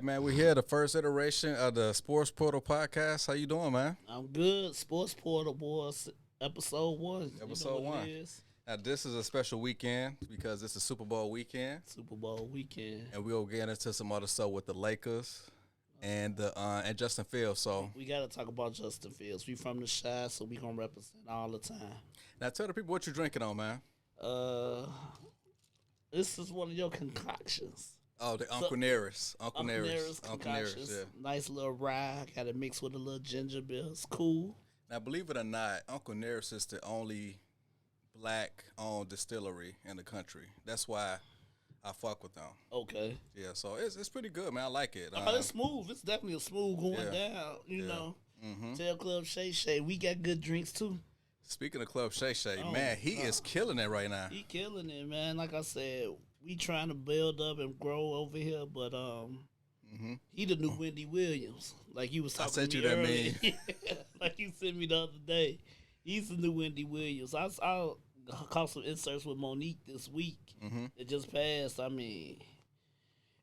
man, we here the first iteration of the Sports Portal podcast. How you doing, man? I'm good. Sports Portal Boys, episode 1. You know Episode what one. it is. Now this is a special weekend because it's a Super Bowl weekend, Super Bowl weekend. and we'll get into some other stuff with the Lakers and Justin Fields. So We got to talk about Justin Fields. We from the Shy, so we going to represent all the time. now tell the people what you're drinking on, man. This is one of your concoctions. Oh, the Uncle Nearest, Uncle Uncle Nearest, Nearest Uncle Nearest. concoctions. Yeah. Nice little rye. Got it mixed with a little ginger beer. It's cool. Now, believe it or not, Uncle Nearest is the only black-owned distillery in the country. That's why I fuck with them. Okay. Yeah, so it's pretty good, man. I like it. It's smooth. It's definitely a smooth going Yeah. down. You Yeah. know. Mm-hmm. Tell Club Shay Shay, we got good drinks too. Speaking of Club Shay Shay, Oh, man, he is killing it right now. He killing it, man. Like I said, we trying to build up and grow over here, but he the new Wendy Williams. Like you was I talking sent to you me that earlier. meme. Like you sent me the other day. He's the new Wendy Williams. I caught some inserts with Monique this week. It just passed. I mean,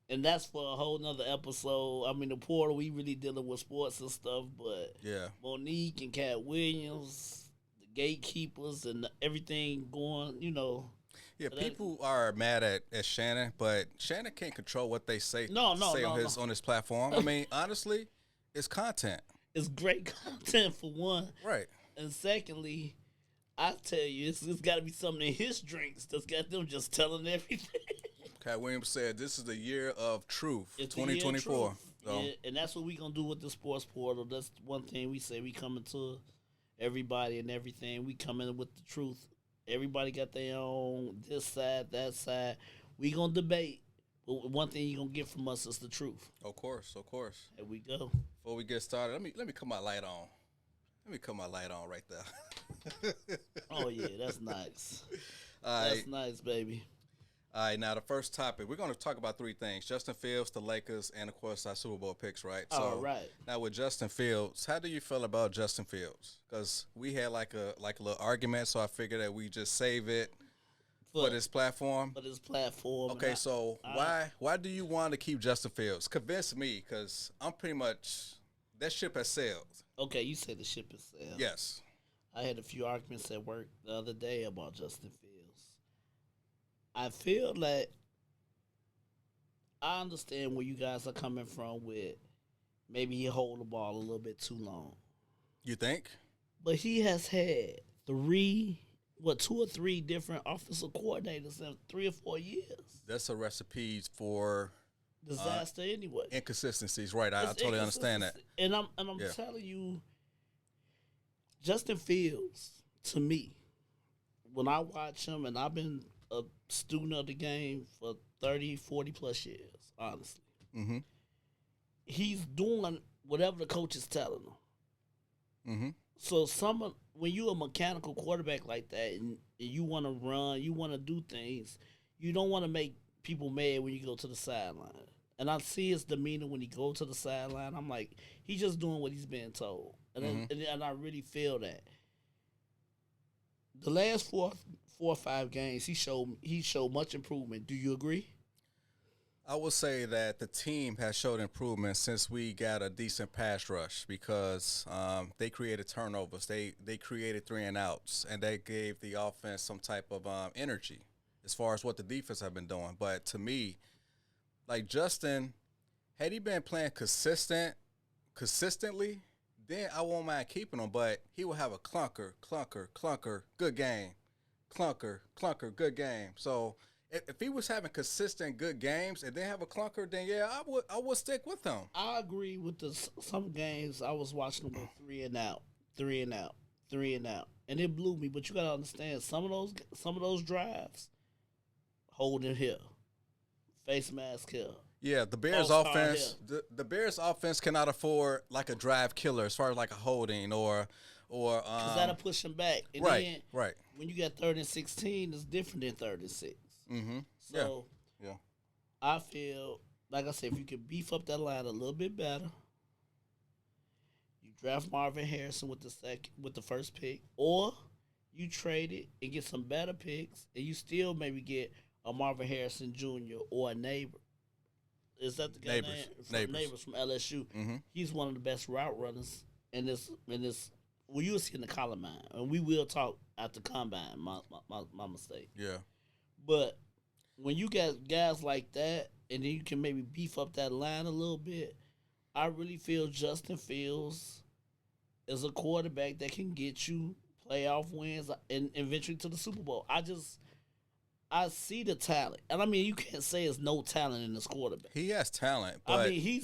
and that's for a whole nother episode. I mean, the portal, we really dealing with sports and stuff, but Yeah, Monique and Cat Williams, the gatekeepers, and everything going, you know. yeah. So that- People are mad at Shannon, but Shannon can't control what they say. No, say on no. his platform. I mean, honestly, it's content, It's great content for one, right? and secondly, I tell you, it's got to be something in his drinks that's got them just telling everything. Cat Williams said this is the year of truth, It's the year of 2024. truth. So Yeah, and that's what we gonna do with the sports portal. That's one thing we say. We coming to everybody and everything. We coming with the truth. Everybody got their own this side, that side. We gonna debate. But one thing you gonna get from us is the truth. of course. Here we go. Before we get started, let me cut my light on. Let me cut my light on right there. Oh yeah, that's nice. All right. That's nice, baby. All right, now the first topic, we're going to talk about three things: Justin Fields, the Lakers, and of course our Super Bowl picks, right? All right. Now with Justin Fields, how do you feel about Justin Fields? Because we had like a little argument, so I figured that we just save it for this platform. For this platform. Okay, and so why do you want to keep Justin Fields? Convince me, because I'm pretty much that ship has sailed. okay, you say the ship is sailed. Yes. I had a few arguments at work the other day about Justin Fields. I feel like I understand where you guys are coming from with maybe he hold the ball a little bit too long. You think? But he has had two or three different offensive coordinators in 3 or 4 years. That's a recipe for Disaster anyway. inconsistencies, right? I It's totally understand that. inconsistency. And I'm Yeah. telling you, Justin Fields, to me, when I watch him, and I've been a student of the game for 30, 40 plus years, honestly. Mm-hmm. He's doing whatever the coach is telling him. Mm-hmm. So when you're a mechanical quarterback like that and you want to run, you want to do things, you don't want to make people mad when you go to the sideline. And I see his demeanor when he go to the sideline. I'm like, he's just doing what he's being told. And I really feel that. The last four or five games, he showed much improvement. Do you agree? I would say that the team has showed improvement since we got a decent pass rush because they created turnovers. They created 3 and outs, and they gave the offense some type of energy as far as what the defense have been doing. But to me, like Justin, had he been playing consistently, then I won't mind keeping him. But he will have a clunker, good game, clunker, good game. So if he was having consistent good games and then have a clunker, then yeah, I would stick with him. I agree with some games I was watching them with 3 and out, 3 and out, 3 and out, and it blew me. But you gotta understand some of those drives, holding here, face mask here. Yeah, the Bears All-star offense, the Bears offense cannot afford like a drive killer as far as like a holding or Cause that'll push them back. And right, then right. when you got 3rd and 16, it's different than 3rd and 6. Mm-hmm. So Yeah. I feel like I said, if you could beef up that line a little bit better, you draft Marvin Harrison with the first pick, or you trade it and get some better picks, and you still maybe get a Marvin Harrison Jr. or a neighbor. Is that the guy Neighbors. name? From Neighbors. Neighbors from LSU. Hmm. He's one of the best route runners in this. Well, you'll see in the combine, and we will talk at the combine. My mistake. Yeah. But when you got guys like that, and then you can maybe beef up that line a little bit, I really feel Justin Fields is a quarterback that can get you playoff wins and eventually to the Super Bowl. I see the talent, and I mean you can't say there's no talent in this quarterback. He has talent, but I mean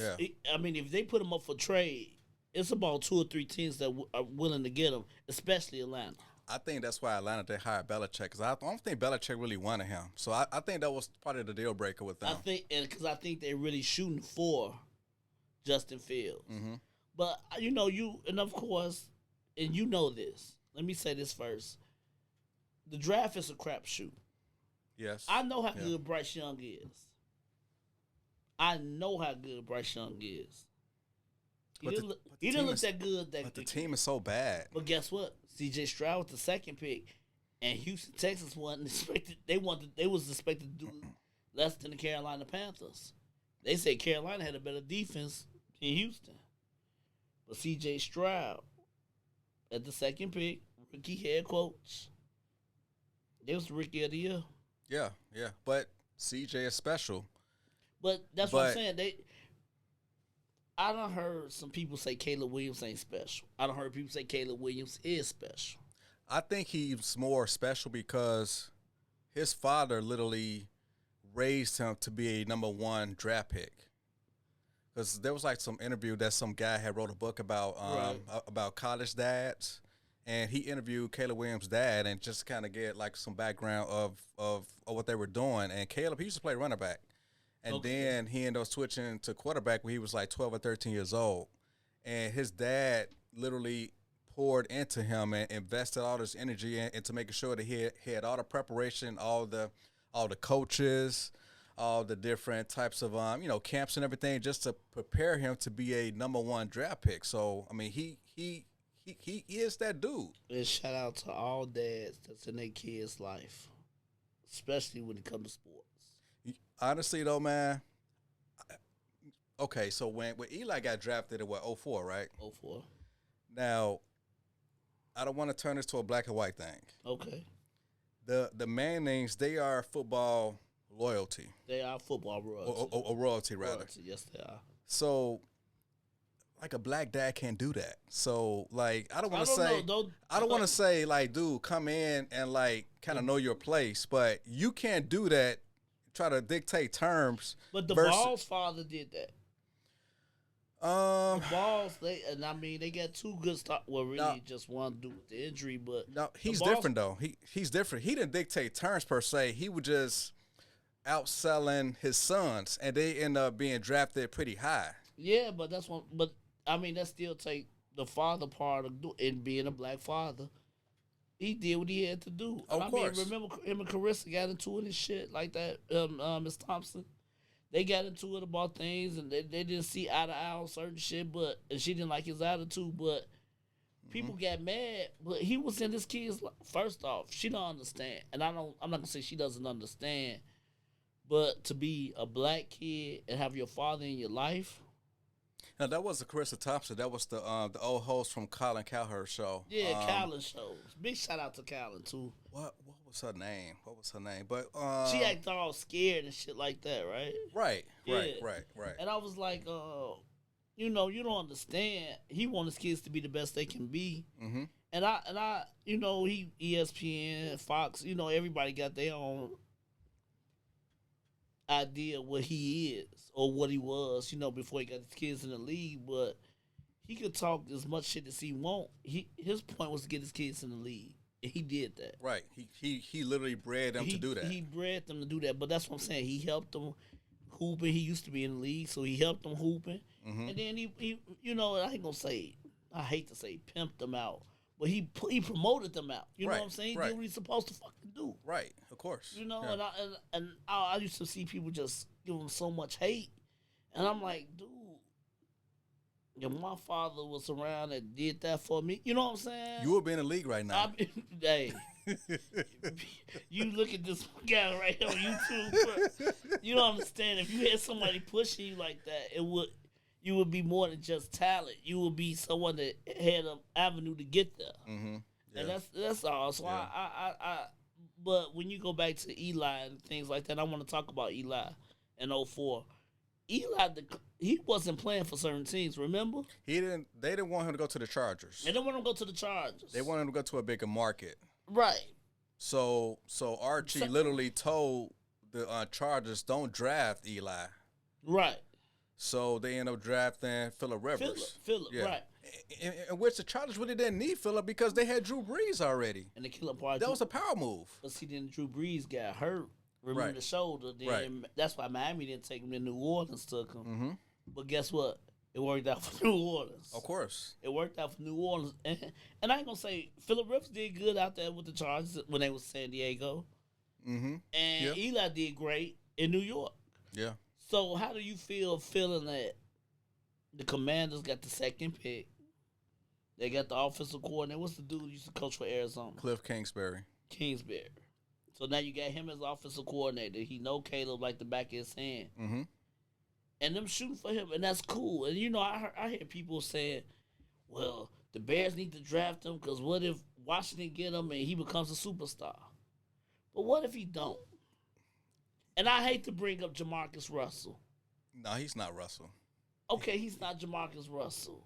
I mean if they put him up for trade, it's about 2 or 3 teams that are willing to get him, especially Atlanta. I think that's why Atlanta they hired Belichick because I don't think Belichick really wanted him. So I think that was part of the deal breaker with them. I think they're really shooting for Justin Fields. Hmm. But and of course, and you know this. Let me say this first: the draft is a crapshoot. Yes. I know how Yeah. good Bryce Young is. I know how good Bryce Young is. He But didn't the look team is- that good. But the team is so bad. But guess what? C.J. Stroud was the second pick, and Houston, Texas wasn't expected. They was expected to do less than the Carolina Panthers. They said Carolina had a better defense than Houston, but C.J. Stroud at the second pick, rookie head coach. They was the rookie of the year. Yeah, yeah. But CJ is special. But that's what I'm But- saying. I done heard some people say Caleb Williams ain't special. I done heard people say Caleb Williams is special. I think he's more special because his father literally raised him to be a number 1 draft pick. Because there was like some interview that some guy had wrote a book about college dads, and he interviewed Caleb Williams' dad and just kind of get like some background of what they were doing. And Caleb, he used to play running back, and then he ended up switching to quarterback when he was like 12 or 13 years old. And his dad literally poured into him and invested all this energy into making sure that he had all the preparation, all the coaches, all the different types of camps and everything just to prepare him to be a number 1 draft pick. So I mean he is that dude. And shout out to all dads that's in their kids' life, especially when it comes to sports. Honestly though, man. Okay, so when Eli got drafted in 04, right? 04. Now, I don't want to turn this to a black and white thing. Okay. The Mannings, they are football loyalty. They are football royalty. Or royalty, rather. Royalty, yes, they are. So, like a black dad can't do that. So, like, I don't want to I don't say, know, don't- I don't want to say, like, dude, come in and like kind of know your place, but you can't do that. Try to dictate terms. But the versus- Balls' father did that. Um, The Balls, they got 2 good start. Well, really, No. just one due with the injury, but no, he's Balls- different though. He's different. He didn't dictate terms per se. He was just outselling his sons, and they end up being drafted pretty high. yeah, but that's one. But I mean, that still take the father part of in being a black father. He did what he had to do. Of course. mean, remember him and Carissa got into it and shit like that. Miss Thompson, they got into it about things, and they didn't see eye to eye on certain shit. And she didn't like his attitude. But people got mad. But he was in his kids. First off, she don't understand, and I'm not gonna say she doesn't understand. But to be a black kid and have your father in your life. Now that wasn't Carissa Thompson. That was the old host from Colin Cowherd's show. Yeah, Callan shows. Big shout out to Callan too. What was her name? What was her name? But She acted all scared and shit like that, right? right. Yeah. And I was like, you don't understand. He wants his kids to be the best they can be. Mm-hmm. And I, he ESPN, Fox, everybody got their own idea what he is or what he was, before he got his kids in the league. But he could talk as much shit as he want. His point was to get his kids in the league, and he did that. Right. He literally bred them to do that. He bred them to do that. But that's what I'm saying. He helped them hooping. He used to be in the league, so he helped them hooping. Mm-hmm. And then he I ain't gonna say, I hate to say pimped them out, but he promoted them out. You know what I'm saying? He did what he's supposed to fucking do. Right. Of course. Yeah. And I used to see people just give him so much hate, and I'm like, dude, if my father was around and did that for me, you know what I'm saying? You would be in the league right now. Hey, You look at this guy right here on YouTube, bro. You don't understand. If you had somebody pushing you like that, you would be more than just talent. You would be someone that had an avenue to get there, Mm-hmm. Yeah. and that's all. So Yeah. but when you go back to Eli and things like that, I want to talk about Eli in '04. Eli, he wasn't playing for certain teams. Remember, They didn't want him to go to the Chargers. they didn't want him to go to the Chargers. They wanted him to go to a bigger market. right. So Archie So- literally told the Chargers, "Don't draft Eli." Right. So they end up drafting Phillip Rivers. Phillip, right. In which the Chargers really didn't need Phillip because they had Drew Brees already. And the killer part, That was a power move. but see, then Drew Brees got hurt, remember Right. the shoulder. Then Right. that's why Miami didn't take him. Then New Orleans took him. Mm-hmm. But guess what? It worked out for New Orleans. Of course. It worked out for New Orleans. And I ain't gonna say Phillip Rivers did good out there with the Chargers when they was San Diego. Mm-hmm. And Yep. Eli did great in New York. Yeah. So how do you feel feeling that the Commanders got the second pick? They got the offensive coordinator. What's the dude who used to coach for Arizona? Cliff Kingsbury. Kingsbury. So now you got him as offensive coordinator. He know Caleb like the back of his hand. Mm-hmm. And them shooting for him, and that's cool. And you know, I hear people saying, well, the Bears need to draft him because what if Washington get him and he becomes a superstar? But what if he don't? And I hate to bring up Jamarcus Russell. No, he's not Russell. Okay, he's not Jamarcus Russell.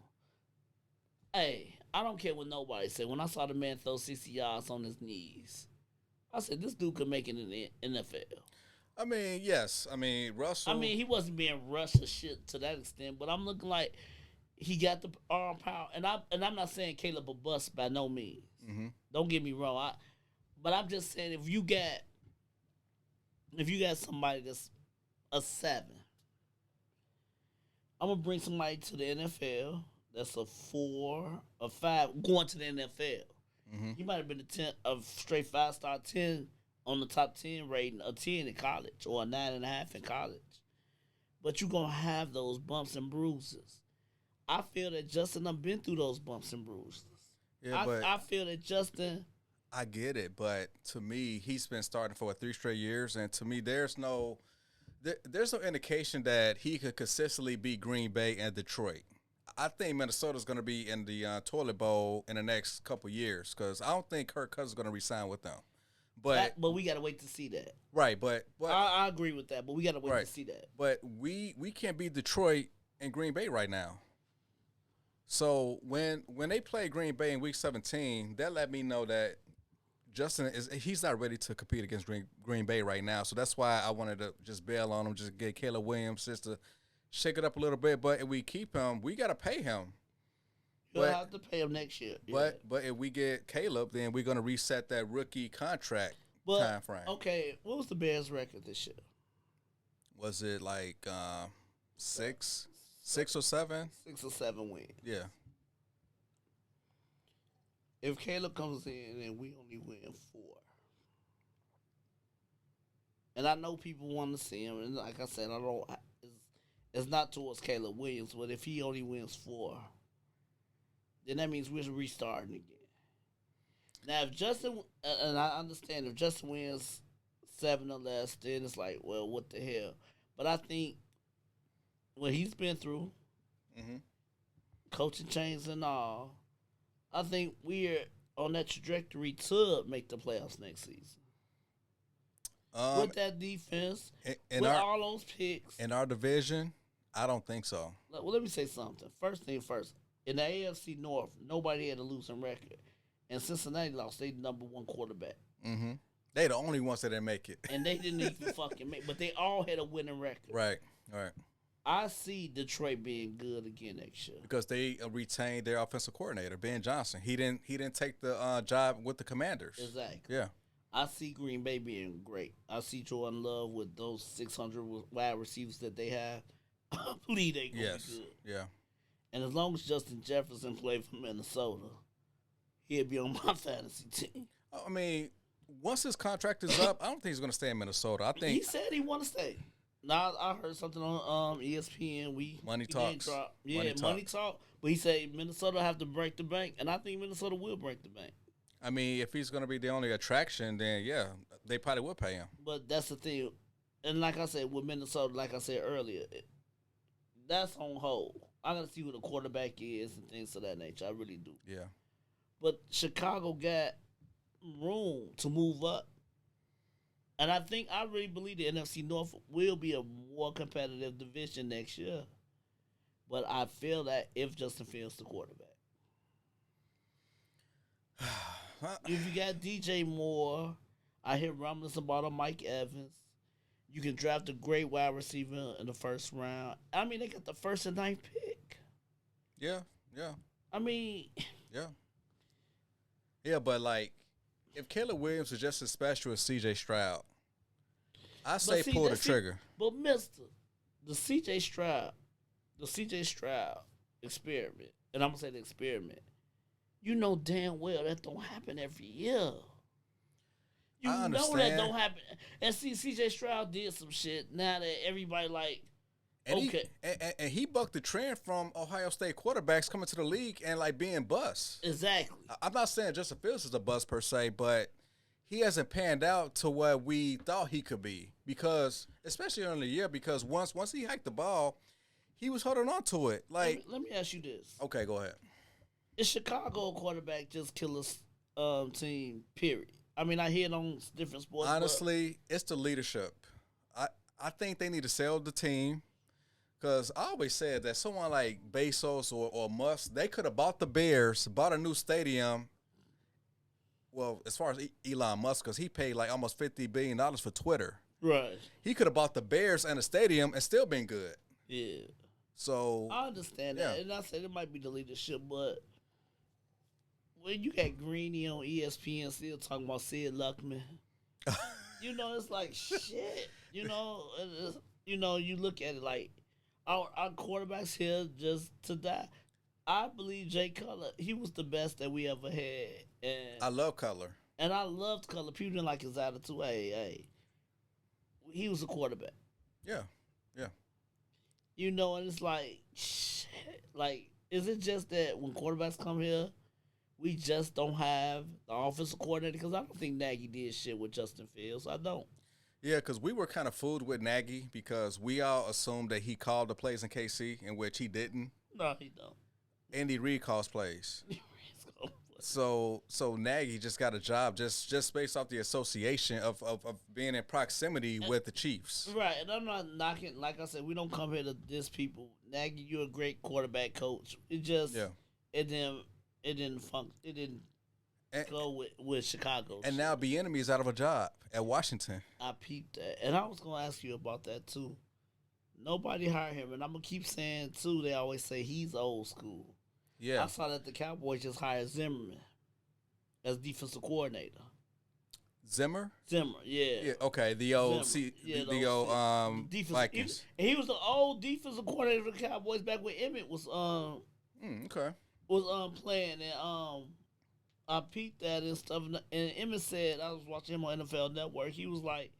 Hey, I don't care what nobody said. When I saw the man throw 60 yards on his knees, I said, this dude could make it in the NFL. I mean, yes. I mean, Russell. I mean, he wasn't being rushed or shit to that extent, but I'm looking like he got the arm power. And I'm not saying Caleb a bust by no means. Mm-hmm. Don't get me wrong. But I'm just saying if you got somebody that's a 7, I'm gonna bring somebody to the NFL that's a 4, a 5, going to the NFL. Mm-hmm. He might have been a straight 5-star 10 on the top 10 rating, a 10 in college or a 9.5 in college. But you're gonna have those bumps and bruises. I feel that Justin done been through those bumps and bruises. Yeah, but I feel that Justin. I get it, but to me, he's been starting for 3 straight years, and to me, there's no indication that he could consistently beat Green Bay and Detroit. I think Minnesota's going to be in the toilet bowl in the next couple years because I don't think Kirk Cousins is going to resign with them. But But we gotta wait to see that. right, but I agree with that, but we gotta wait Right. to see that. But we can't beat Detroit and Green Bay right now. So when they play Green Bay in Week 17, that let me know that Justin he's not ready to compete against Green Bay right now. So that's why I wanted to just bail on him, just get Caleb Williams just to shake it up a little bit. But if we keep him, we got to pay him. You'll But- have to pay him next year. But if we get Caleb, then we're going to reset that rookie contract but time frame. okay, what was the Bears' record this year? Was it like 6 or 7? 6 or 7 wins. Yeah. If Caleb comes in and we only win 4, and I know people want to see him, and like I said, it's not towards Caleb Williams, but if he only wins 4, then that means we're restarting again. Now, if Justin, and I understand if Justin wins 7 or less, then it's like, well, what the hell? But I think what he's been through, Mm-hmm. coaching changes and all, I think we're on that trajectory to make the playoffs next season. With that defense, In with our all those picks. in our division, I don't think so. Well, let me say something. First thing first, in the AFC North, nobody had a losing record. And Cincinnati lost their number 1 quarterback. Mm-hmm. They the only ones that didn't make it. And they didn't even fucking make, but they all had a winning record. Right. I see Detroit being good again next year. Because they retained their offensive coordinator, Ben Johnson. He didn't take the job with the Commanders. Exactly. Yeah. I see Green Bay being great. I see Jordan Love with those 600 wide receivers that they have. I believe they gonna Yes. be good. Yeah. And as long as Justin Jefferson played for Minnesota, he'll be on my fantasy team. I mean, once his contract is up, I don't think he's going to stay in Minnesota. I He think said he want to stay. Now I heard something on ESPN. Money he talks. Drop. Yeah, Money money talks. talk. But he said Minnesota have to break the bank, and I think Minnesota will break the bank. I mean, if he's going to be the only attraction, then yeah, they probably would pay him. But that's the thing. And like I said, with Minnesota, like I said earlier, that's on hold. I gotta see who the quarterback is and things of that nature. I really do. Yeah. But Chicago got room to move up. And I really believe the NFC North will be a more competitive division next year. But I feel that if Justin Fields the quarterback. If you got DJ Moore, I hear rumblings about a Mike Evans. You can draft a great wide receiver in the first round. I mean, they got the first and ninth pick. Yeah, yeah. I mean, yeah. Yeah, but like, if Caleb Williams is just as special as C.J. Stroud, I say pull the trigger. But Mister, the C.J. Stroud experiment, and I'm gonna say the experiment. You know damn well that don't happen every year. You know that don't happen. And see, C.J. Stroud did some shit. Now that everybody like, and he bucked the trend from Ohio State quarterbacks coming to the league and like being bust. Exactly. I'm not saying Justin Fields is a bust per se, but he hasn't panned out to what we thought he could be. Because, especially early in the year, because once he hiked the ball, he was holding on to it. Like, let me ask you this. Okay, go ahead. Is Chicago quarterback just killer's team? Period. I mean, I hear it on different sports. Honestly, it's the leadership. I think they need to sell the team. Because I always said that someone like Bezos or Musk, they could have bought the Bears, bought a new stadium. Well, as far as Elon Musk, because he paid like almost $50 billion for Twitter. Right. He could have bought the Bears and a stadium and still been good. Yeah. So I understand that. And I said it might be the leadership, but when you got Greeny on ESPN still talking about Sid Luckman, it's like shit. You look at it like our quarterbacks here just to die. I believe Jay Cutler, he was the best that we ever had. And I love Cutler. And I loved Cutler. People didn't like his attitude. Hey. He was a quarterback. Yeah. And it's like, shit. Like, is it just that when quarterbacks come here, we just don't have the offensive coordinator? Because I don't think Nagy did shit with Justin Fields. I don't. Yeah, because we were kind of fooled with Nagy because we all assumed that he called the plays in KC, in which he didn't. No, he don't. Andy Reid calls plays. So Nagy just got a job just based off the association of being in proximity with the Chiefs. Right, and I'm not knocking. Like I said, we don't come here to diss people. Nagy, you're a great quarterback coach. It just it didn't function. It didn't go with Chicago. And now Bieniemy is out of a job at Washington. I peeped that, and I was gonna ask you about that too. Nobody hired him, and I'm gonna keep saying too. They always say he's old school. Yeah, I saw that the Cowboys just hired Zimmerman as defensive coordinator. Zimmer, yeah. Okay, the old Vikings. He was the old defensive coordinator for the Cowboys back when Emmett was playing, and I peeped that and stuff. And Emmett said, I was watching him on NFL Network. He was like,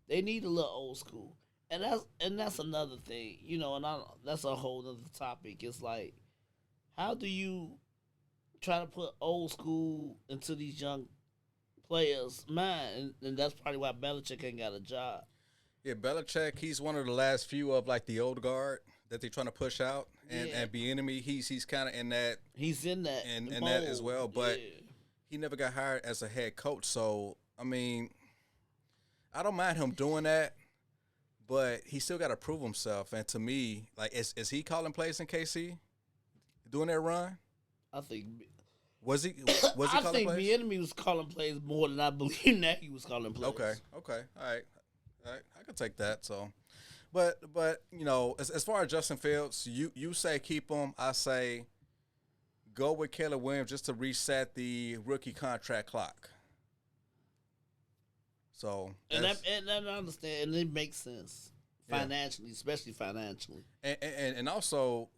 they need a little old school, and that's another thing, that's a whole other topic. It's like, how do you try to put old school into these young players' mind? And that's probably why Belichick ain't got a job. Yeah, Belichick, he's one of the last few of like the old guard that they're trying to push out. And Bieniemy, he's kind of in that. He's in that. In that as well. But he never got hired as a head coach. So, I mean, I don't mind him doing that. But he still got to prove himself. And to me, like, is he calling plays in KC? Doing that run? I think. Was he I calling think plays? Bieniemy was calling plays more than I believe Nagy was calling plays. Okay. All right. I can take that. So, but as far as Justin Fields, you say keep him. I say go with Caleb Williams just to reset the rookie contract clock. So and I understand, and it makes sense financially, especially financially, and also.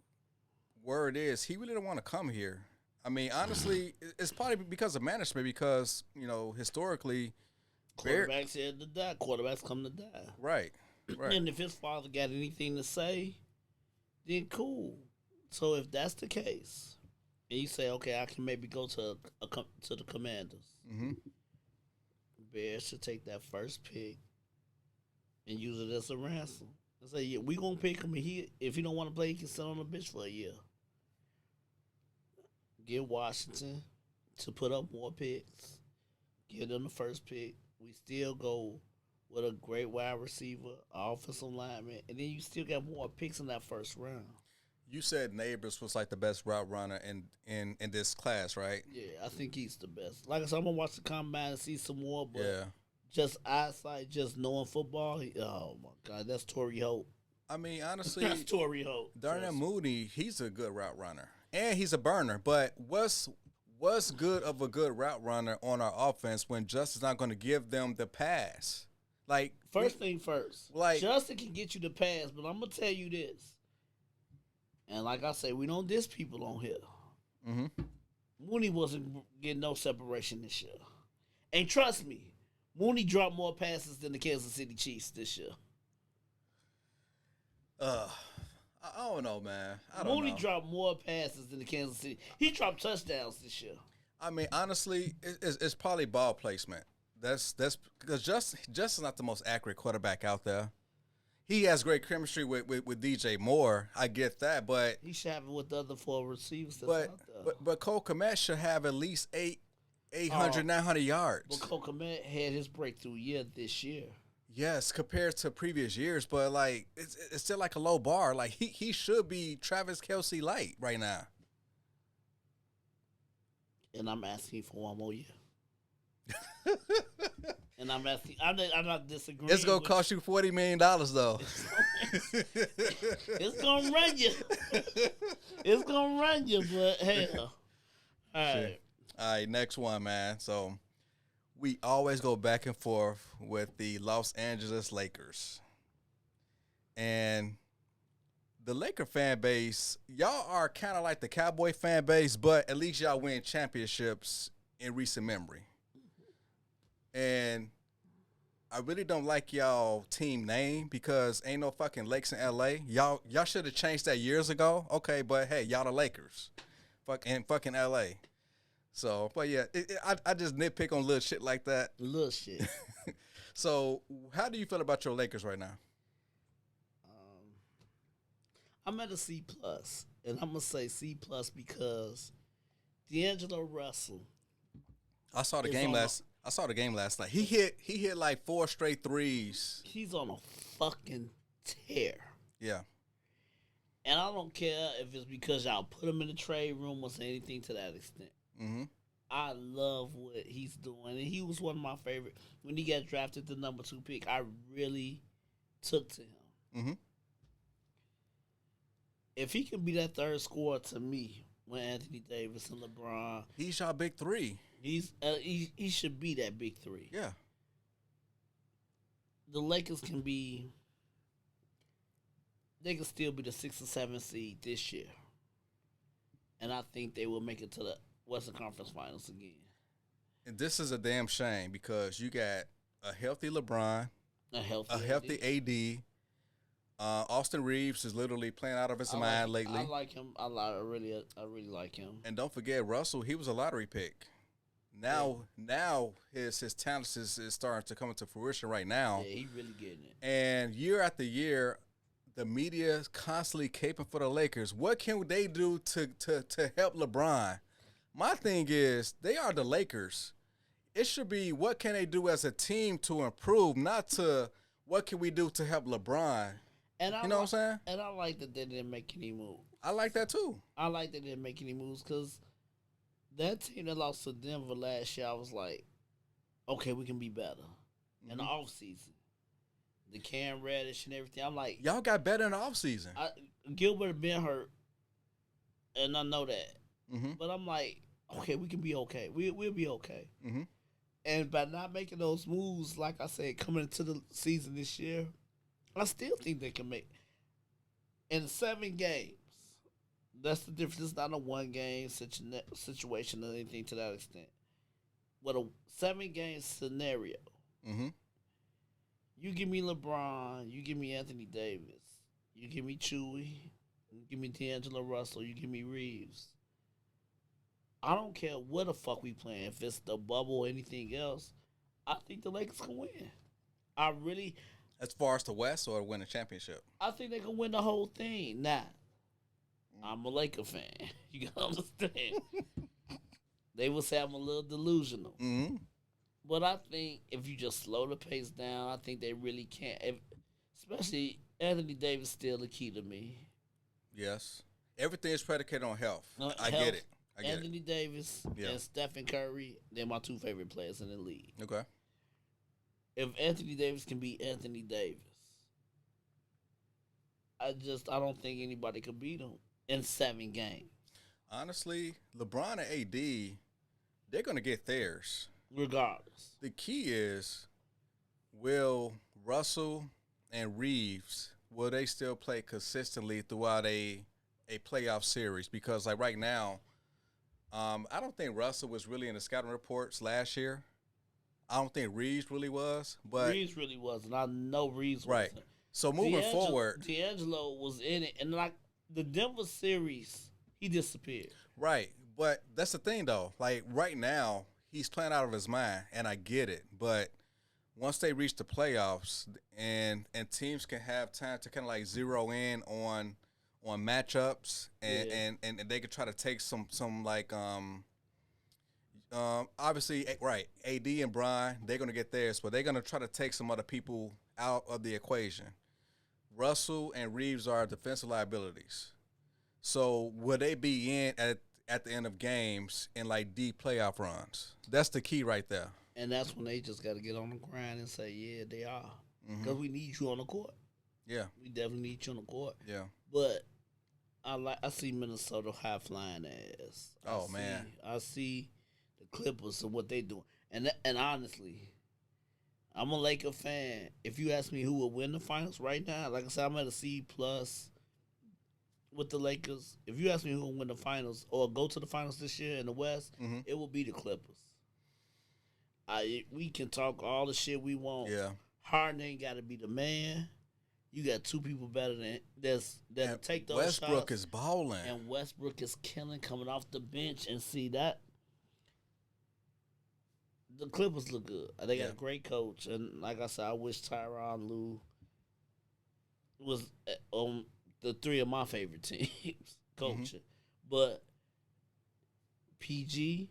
Word is he really don't want to come here. I mean, honestly, it's probably because of management. Because historically, quarterbacks here to die. Quarterbacks come to die. Right. And if his father got anything to say, then cool. So if that's the case, and you say, okay, I can maybe go to the Commanders. Hmm. Bears should take that first pick and use it as a ransom. I say, yeah, we gonna pick him. And if he don't want to play, he can sit on the bench for a year. Get Washington to put up more picks. Give them the first pick. We still go with a great wide receiver, offensive lineman, and then you still got more picks in that first round. You said Neighbors was like the best route runner in this class, right? Yeah, I think he's the best. Like I said, I'm gonna watch the combine and see some more, but Yeah. just eyesight, just knowing football. Oh my God, that's Torrey Hope. I mean, honestly, That's Torrey Hope. Darnell Mooney, he's a good route runner, and he's a burner. But what's good of a good route runner on our offense when Justin's not going to give them the pass? Like First thing first, like- Justin can get you the pass, but I'm gonna tell you this. And like I say, we don't diss people on here. hmm Mooney wasn't getting no separation this year. And trust me, Mooney dropped more passes than the Kansas City Chiefs this year. I don't know, man. I don't Mooney know. dropped more passes than the Kansas City. He dropped touchdowns this year. I mean, honestly, it's probably ball placement. That's because Justin's not the most accurate quarterback out there. He has great chemistry with DJ Moore. I get that, but He should have it with the other four receivers that's but out there. but Cole Kmet should have at least 800, 900 yards. But Kokomet had his breakthrough year this year. Yes, compared to previous years, but like it's still like a low bar. Like he should be Travis Kelce light right now. And I'm asking for one more year. And I'm asking. I'm not disagreeing. It's gonna with cost you $40 million though. It's gonna run you. It's gonna run you, but hell. All right. All right, next one, man. So we always go back and forth with the Los Angeles Lakers. And the Laker fan base, y'all are kind of like the Cowboy fan base, but at least y'all win championships in recent memory. And I really don't like y'all team name because ain't no fucking Lakes in LA. Y'all should have changed that years ago. Okay, but hey, y'all the Lakers. Fucking LA. So, but yeah, I just nitpick on little shit like that. Little shit. So, how do you feel about your Lakers right now? I'm at a C plus, and I'm gonna say C plus because D'Angelo Russell. I saw the It's game on last. I saw the game last night. He hit like 4 straight threes. He's on a fucking tear. Yeah. And I don't care if it's because y'all put him in the trade room or say anything to that extent. Mm-hmm. I love what he's doing. And he was one of my favorite. When he got drafted the number 2 pick, I really took to him. Mm-hmm. If he can be that third scorer to me when Anthony Davis and LeBron, He's your big three. he should be that big three. Yeah. The Lakers can be, they can still be the 6 or 7 seed this year. And I think they will make it to the Western Conference Finals again. And this is a damn shame because you got a healthy LeBron, A healthy, a healthy AD. Austin Reeves is literally playing out of his mind lately. I like him. I really like him. And don't forget Russell, he was a lottery pick. Now his talents is starting to come into fruition right now. Yeah, he really getting it. And year after year, the media is constantly caping for the Lakers. What can they do to help LeBron? My thing is, they are the Lakers. It should be what can they do as a team to improve, not to what can we do to help LeBron. And I You know what I'm saying? And I like that they didn't make any moves. I like that too. I like that they didn't make any moves because that team that lost to Denver last year, I was like, okay, we can be better in the offseason. The Cam Reddish and everything. I'm like, Y'all got better in the offseason. Gilbert been hurt, and I know that. Mm-hmm. But I'm like, okay, we can be okay. We'll be okay. Mm-hmm. And by not making those moves, like I said, coming into the season this year, I still think they can make in 7 games. That's the difference. It's not a 1 game situation or anything to that extent. But a 7 game scenario. Mm-hmm. You give me LeBron, you give me Anthony Davis, you give me Chewy, you give me D'Angelo Russell, you give me Reeves. I don't care what the fuck we playing. If it's the bubble or anything else, I think the Lakers can win. I really, As far as the West or win a championship. I think they can win the whole thing. Now, I'm a Laker fan. You gotta understand. They will say I'm a little delusional. Mm-hmm. But I think if you just slow the pace down, I think they really can. Especially Anthony Davis still the key to me. Yes. Everything is predicated on health. I Health, get it. I get Anthony Davis Yeah. and Stephen Curry, they're my two favorite players in the league. it. Okay. If Anthony Davis can beat Anthony Davis, I don't think anybody could beat him in 7 games. Honestly, LeBron and AD, they're going to get theirs. Regardless. The key is, will Russell and Reeves, will they still play consistently throughout a playoff series? Because like right now, I don't think Russell was really in the scouting reports last year. I don't think Reeves really was, but Reeves really wasn't. I know Reeves right. wasn't. So moving forward, D'Angelo was in it, and like the Denver series, he disappeared. right. But that's the thing though. Like right now, he's playing out of his mind, and I get it. But once they reach the playoffs, and teams can have time to kind of like zero in on matchups, and they could try to take some like obviously right, AD and Brian, they're gonna get theirs, but they're gonna try to take some other people out of the equation. Russell and Reeves are defensive liabilities. So will they be in at the end of games in like deep playoff runs? That's the key right there. And that's when they just got to get on the grind and say, yeah, they are. Because we need you on the court. Yeah, We definitely need you on the court. yeah. But I see Minnesota high flying ass. Man. I see the Clippers and what they doing. And honestly, I'm a Laker fan. If you ask me who will win the finals right now, like I said, I'm at a C plus with the Lakers. If you ask me who will win the finals or go to the finals this year in the West, it will be the Clippers. We can talk all the shit we want. Yeah. Harden ain't got to be the man. You got two people better than that take those Westbrook shots. is balling. And Westbrook is killing coming off the bench. And see that the Clippers look good. They got a great coach. And like I said, I wish Tyronn Lue was on the 3 of my favorite teams coaching. But PG,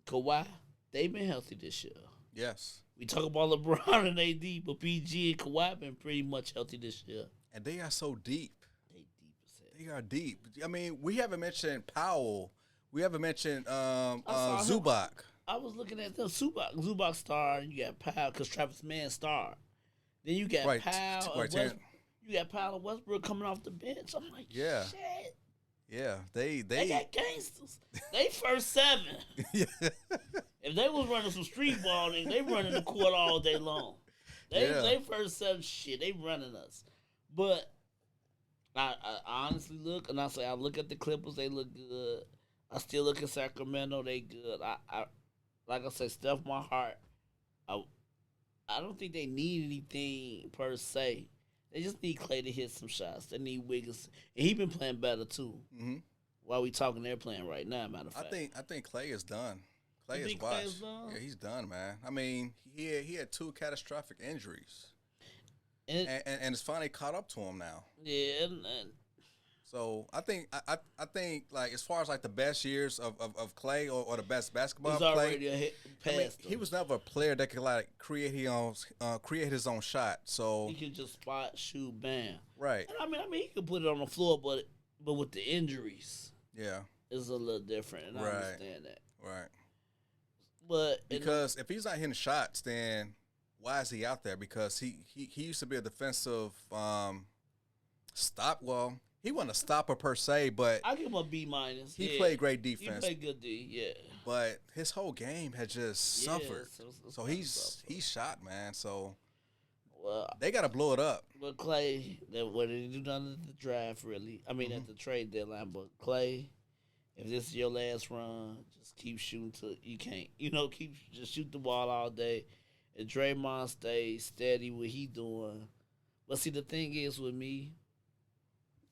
Kawhi, they've been healthy this year. Yes. We talk about LeBron and AD, but PG and Kawhi been pretty much healthy this year. And they are so deep. They deep as hell. They are deep. I mean, we haven't mentioned Powell. We haven't mentioned saw him. Zubac. I was looking at the Zubac star, and you got Powell because Travis Mann star. Then you got Right, Powell. right, You got Powell and Westbrook coming off the bench. I'm like, Yeah. shit. Yeah, they They got gangsters. They first 7. yeah. If they was running some street ball, they running the court all day long. They first 7 shit. They running us. But I honestly look and I say I look at the Clippers. They look good. I still look at Sacramento. They good. I like I said, Steph, my heart. I don't think they need anything per se. They just need Clay to hit some shots. They need Wiggins, and he been playing better too. Mm-hmm. While we talking, they're playing right now. Matter of fact, I think Clay is done. Clay You is think Clay is washed. done? Yeah, he's done, man. I mean, he had 2 catastrophic injuries, and and it's finally caught up to him now. yeah, and So I think like as far as like the best years of Clay or the best basketball he's play, already past I mean, him. he was never a player that could like create his own shot. So He can just spot, shoot, bam. right, And I mean, he could put it on the floor, but with the injuries, yeah, it's a little different, and I Right. understand that. right. But Because if he's not hitting shots, then why is he out there? Because he used to be a defensive stop. Well, he wasn't a stopper per se, but I give him a B minus. he played great He defense. played good D, yeah. But his whole game had just Yeah, suffered. So he's shot, man. So Well, they got to blow it up. but Clay, what did he do none at the draft, really? I mean, at the trade deadline. But Clay, if this is your last run, just keep shooting till you can't. Just shoot the ball all day. And Draymond stays steady what he doing. But see, the thing is with me,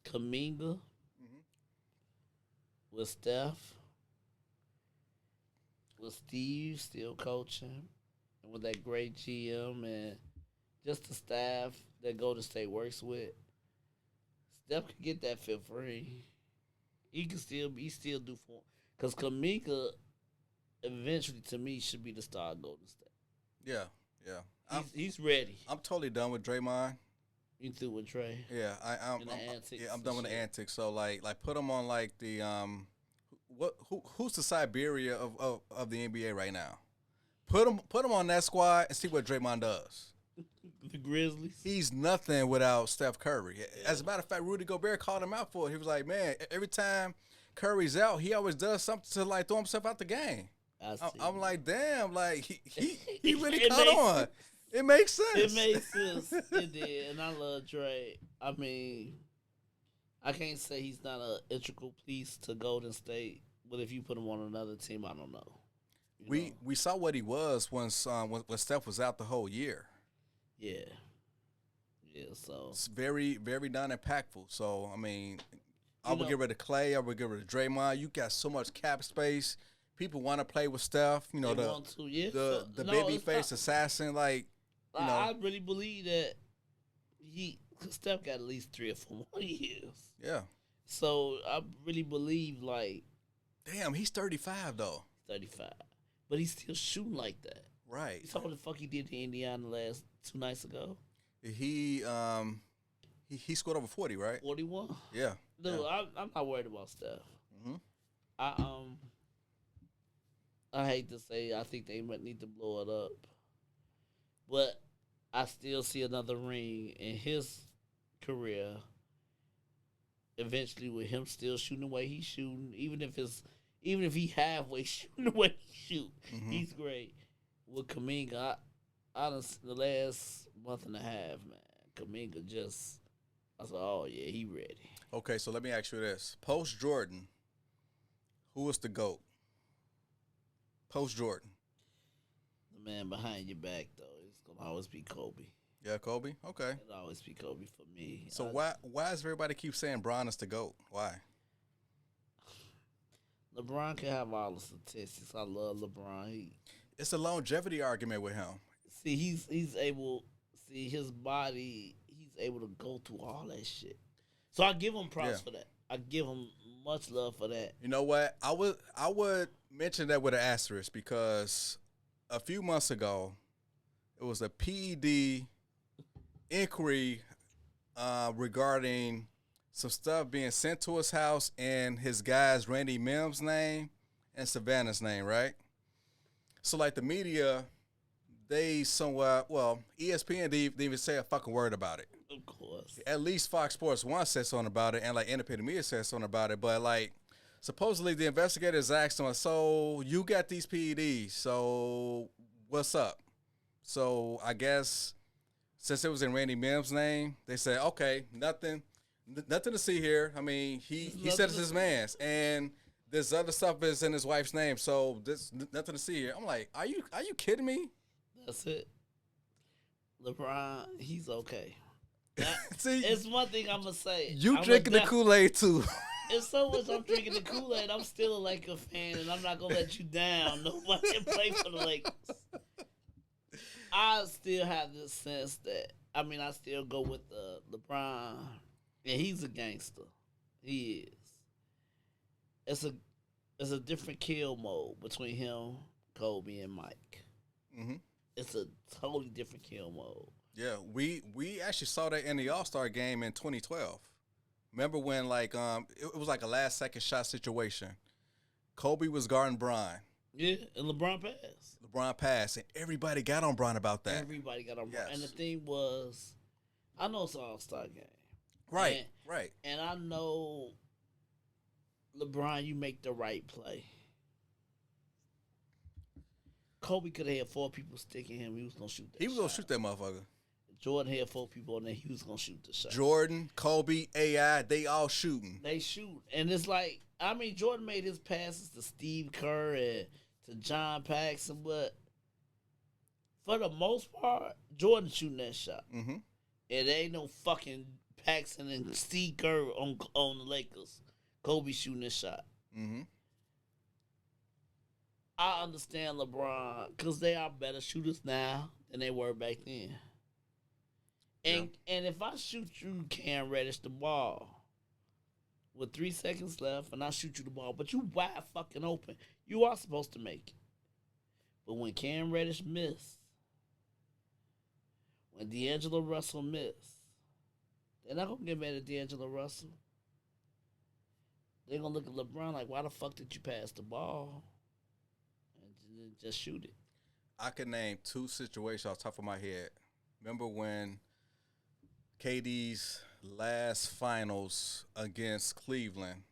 Kaminga with Steph, But Steve still coaching, and with that great GM and just the staff that Golden State works with, Steph can get that fifth ring. He still do for because Kaminga eventually to me should be the star of Golden State. Yeah, yeah. He's ready. I'm totally done with Draymond. You through with Trey? Yeah, I'm done with the antics. So like put him on like the who's the Siberia of the NBA right now? Put him on that squad and see what Draymond does. The Grizzlies. He's nothing without Steph Curry. As a matter of fact, Rudy Gobert called him out for it. He was like, man, every time Curry's out, he always does something to like throw himself out the game. I'm like, damn, like he really caught on. It makes sense. It makes sense. It did, and I love Dre. I mean, I can't say he's not an integral piece to Golden State, but if you put him on another team, I don't know. We saw what he was when Steph was out the whole year. Yeah. So it's very, very non-impactful. So I mean, I would get rid of Clay. I would get rid of Draymond. You got so much cap space. People want to play with Steph. You know the babyface assassin. Like, you know, I really believe that Steph got at least 3 or 4 more years. Yeah. So I really believe like, damn, he's 35 though. 35, but he's still shooting like that. Right. You saw what the fuck he did to Indiana last 2 nights ago. He scored over 40, right? 41. Yeah. Dude, yeah. I'm not worried about Steph. Mm-hmm. I hate to say I think they might need to blow it up, but I still see another ring in his career. Eventually, with him still shooting the way he's shooting, even if he halfway shooting the way he shoot, he's great. With Kaminga, the last month and a half, man, Kaminga I said, oh yeah, he ready. Okay, so let me ask you this: post Jordan, who was the GOAT? Post Jordan. The man behind your back, though, it's gonna always be Kobe. Yeah, Kobe. Okay. It'll always be Kobe for me. So why does everybody keep saying Bron is the GOAT? Why? LeBron can have all the statistics. I love LeBron. It's a longevity argument with him. See, he's able. See his body. He's able to go through all that shit. So I give him props for that. I give him much love for that. You know what? I would mention that with an asterisk because a few months ago, it was a PED inquiry regarding some stuff being sent to his house and his guy's Randy Mims' name and Savannah's name, right? So, like, the media, they somewhat, well, ESPN didn't even say a fucking word about it. Of course. At least Fox Sports 1 said something about it, and, like, independent media said something about it. But, like, supposedly the investigators asked him, so you got these PEDs, so what's up? So, I guess since it was in Randy Mims' name, they said, okay, nothing to see here. I mean, he said it's his man's, and this other stuff is in his wife's name, so there's nothing to see here. I'm like, are you kidding me? That's it. LeBron, he's okay. See, it's one thing I'm gonna say. You drinking the Kool-Aid too. It's so much I'm drinking the Kool-Aid. I'm still a Laker fan, and I'm not gonna let you down. Nobody can play for the Lakers. I still have this sense that I still go with LeBron, and he's a gangster. He is. It's a different kill mode between him, Kobe, and Mike. Mm-hmm. It's a totally different kill mode. Yeah, we actually saw that in the All-Star game in 2012. Remember when it was like a last-second shot situation. Kobe was guarding Bron. Yeah, and LeBron passed. And everybody got on Bron about that. Everybody got on Bron. And the thing was, I know it's an All-Star game. Right. And I know, LeBron, you make the right play. Kobe could have had 4 people sticking him. He was going to shoot that He was going to shoot that motherfucker. Jordan had 4 people, and then he was going to shoot the shot. Jordan, Kobe, AI, they all shooting. They shoot. And it's like, Jordan made his passes to Steve Kerr and to John Paxson, but for the most part, Jordan shooting that shot. Mm-hmm. And there ain't no fucking Paxson and Steve Kerr on the Lakers. Kobe shooting this shot. Mm-hmm. I understand LeBron because they are better shooters now than they were back then. Yeah. And if I shoot you, Cam Reddish, the ball with 3 seconds left, and I shoot you the ball, but you wide fucking open, you are supposed to make it. But when Cam Reddish missed, when D'Angelo Russell missed, they're not gonna get mad at D'Angelo Russell. They're gonna look at LeBron like, why the fuck did you pass the ball? And just shoot it. I can name 2 situations off the top of my head. Remember when KD's last finals against Cleveland?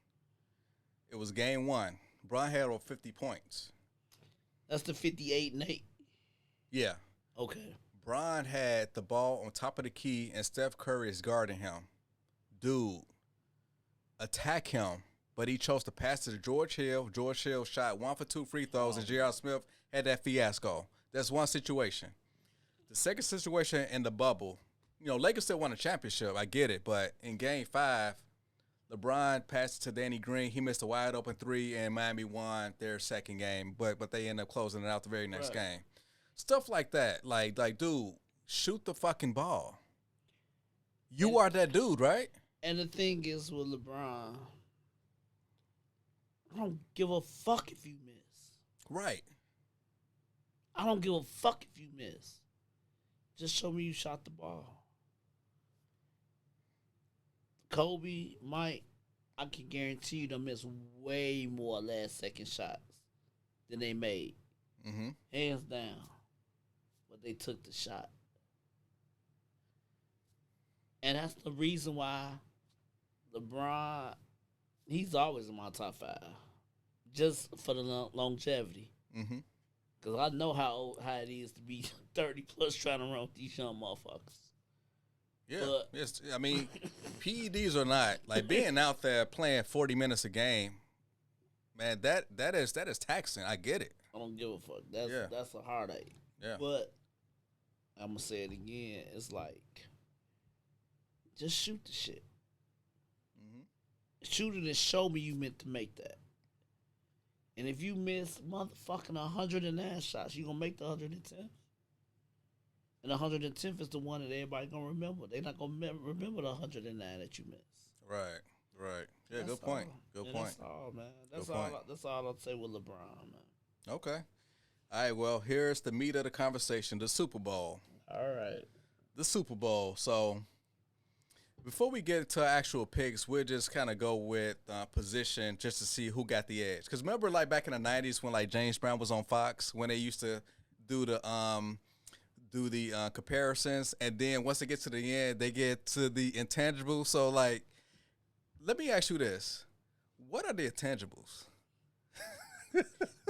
It was game 1. Bron had over 50 points. That's the 58-8. Yeah. Okay. Bron had the ball on top of the key, and Steph Curry is guarding him. Dude, attack him. But he chose to pass it to George Hill. George Hill shot 1 for 2 free throws, and J.R. Smith had that fiasco. That's one situation. The second situation in the bubble, Lakers still won a championship. I get it. But in Game 5, LeBron passed it to Danny Green. He missed a wide-open 3, and Miami won their second game. But they ended up closing it out the very next game. Stuff like that. Like, dude, shoot the fucking ball. You are that dude, right? And the thing is with LeBron, I don't give a fuck if you miss. Right. I don't give a fuck if you miss. Just show me you shot the ball. Kobe, Mike, I can guarantee you they'll miss way more last-second shots than they made. Mm-hmm. Hands down. But they took the shot. And that's the reason why LeBron, he's always in my top 5. Just for the longevity. Mm-hmm. Because I know how it is to be 30 plus trying to run with these young motherfuckers. Yeah. Yes. I mean, PEDs or not, like being out there playing 40 minutes a game, man, that is taxing. I get it. I don't give a fuck. That's a heartache. Yeah. But I'm going to say it again. It's like, just shoot the shit. Mm-hmm. Shoot it and show me you meant to make that. And if you miss motherfucking 109 shots, you going to make the 110th? And the 110th is the one that everybody going to remember. They're not going to remember the 109 that you missed. Right. Yeah, That's good point. all. Good point. That's all, man. That's Good all I'll say with LeBron, man. Okay. All right, well, here's the meat of the conversation, the Super Bowl. All right. The Super Bowl. So before we get to actual picks, we'll just kind of go with position just to see who got the edge. Because remember, like back in the 90s when like James Brown was on Fox, when they used to do the comparisons, and then once they get to the end, they get to the intangibles. So like, let me ask you this: what are the intangibles? The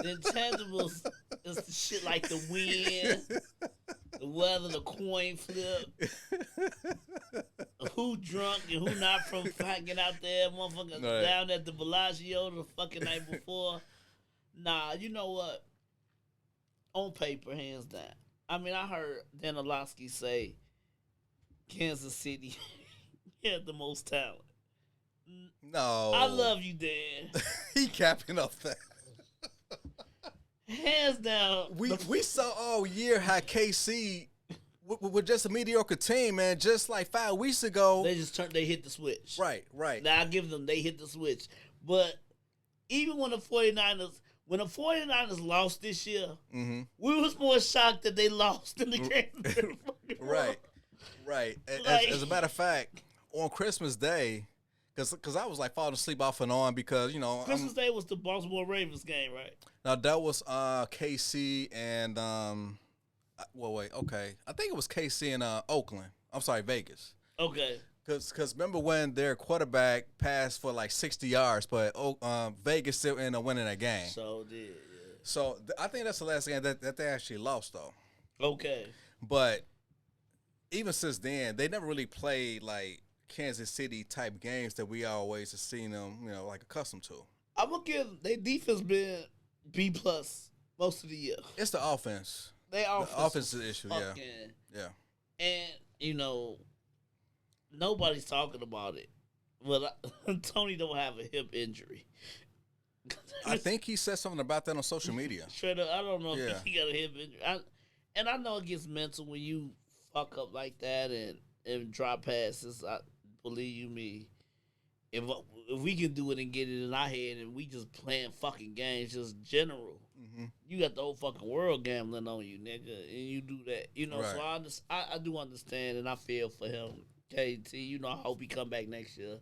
intangibles is the shit like the wind, the weather, the coin flip, who drunk and who not from fucking out there, motherfucker Right. down at the Bellagio the fucking night before. Nah, you know what? On paper, hands down. I mean, I heard Dan Orlovsky say Kansas City had the most talent. No, I love you, Dan. he capping up that. Hands down. We saw all year how KC with just a mediocre team, man. Just like 5 weeks ago, They hit the switch. right. Now I give them, they hit the switch. But even when the 49ers lost this year, Mm-hmm. we was more shocked that they lost in the game. Right. Like- As a matter of fact, on Christmas Day, because I was like falling asleep off and on because Christmas Day was the Baltimore Ravens game, right? now that was KC and okay, I think it was KC and Oakland. I'm sorry, Vegas. Okay. Because remember when their quarterback passed for like 60 yards, but Vegas still ended up winning that game. So did, yeah. So I think that's the last game that they actually lost, though. Okay. But even since then, they never really played like Kansas City type games that we always have seen them, like accustomed to. I'm gonna give their defense been B plus most of the year. It's the offense. They offense is the issue, yeah. Yeah. And nobody's talking about it. But Tony don't have a hip injury. I think he said something about that on social media. Straight up, I don't know Yeah. if he got a hip injury. And I know it gets mental when you fuck up like that and drop passes. Believe you me, if we can do it and get it in our head and we just playing fucking games, just general, you got the whole fucking world gambling on you, nigga, and you do that, So Right. I do understand and I feel for him, KT. I hope he come back next year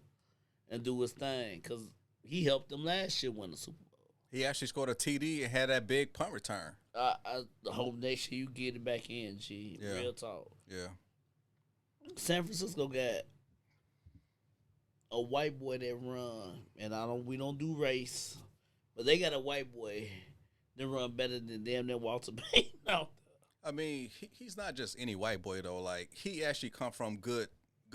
and do his thing because he helped them last year win the Super Bowl. He actually scored a TD and had that big punt return. I hope next year you get it back in, G. Yeah. Real talk. Yeah. San Francisco got a white boy that run, and we don't do race, but they got a white boy that run better than damn near Walter Payton out I mean, he's not just any white boy though. Like he actually come from good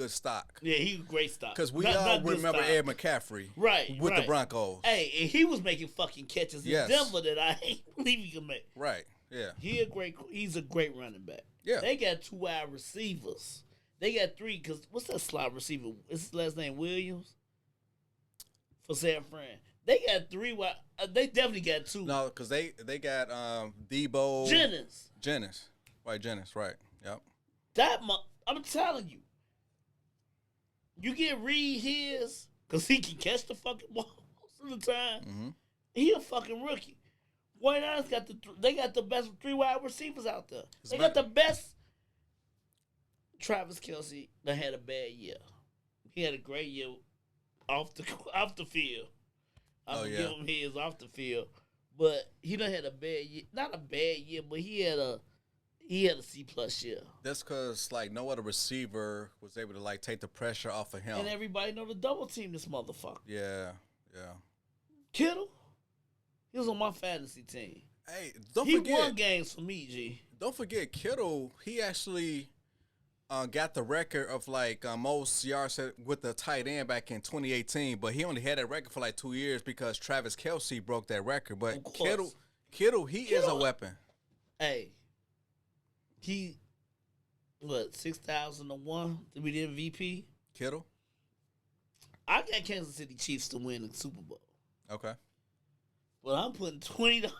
stock. there. Yeah, he was great stock. Because we Not all good remember stock. Ed McCaffrey, Right, with right. the Broncos. Hey, and he was making fucking catches in Yes. Denver that I ain't believe he could make. Right. Yeah. He's a great running back. Yeah. They got 2 wide receivers. They got 3 because what's that slot receiver? Is his last name Williams? For San Fran. They got 3 wide. They definitely got 2. No, because they got Debo Jennings. Right, Jennings. Right. Yep. I'm telling you. You get Reed his because he can catch the fucking ball most of the time. Mm-hmm. He a fucking rookie. White House they got the best 3 wide receivers out there. They got the best. Travis Kelce that had a bad year. He had a great year off the field. I'm gonna give him his off the field, but he done had a bad year. Not a bad year, but he had a C+ year. That's because like no other receiver was able to like take the pressure off of him. And everybody know to double team this motherfucker. Yeah. Yeah. Kittle, he was on my fantasy team. Hey, He won games for me, G. Don't forget Kittle. He actually got the record of like most yards with the tight end back in 2018, but he only had that record for like 2 years because Travis Kelce broke that record. But Kittle, he is a weapon. Hey, he 6,001 to be the MVP. Kittle. I got Kansas City Chiefs to win the Super Bowl. Okay. But I'm putting $20.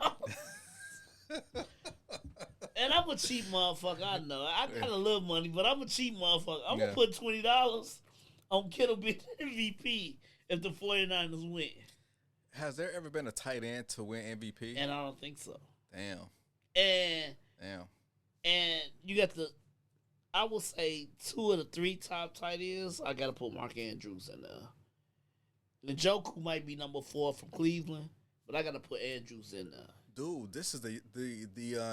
And I'm a cheap motherfucker. I know. I got a little money, but I'm a cheap motherfucker. I'm going to put $20 on Kittle being MVP if the 49ers win. Has there ever been a tight end to win MVP? And I don't think so. Damn. And you got I will say 2 of the 3 top tight ends. I got to put Mark Andrews in there. Njoku might be number 4 from Cleveland, but I got to put Andrews in there. Dude, this is the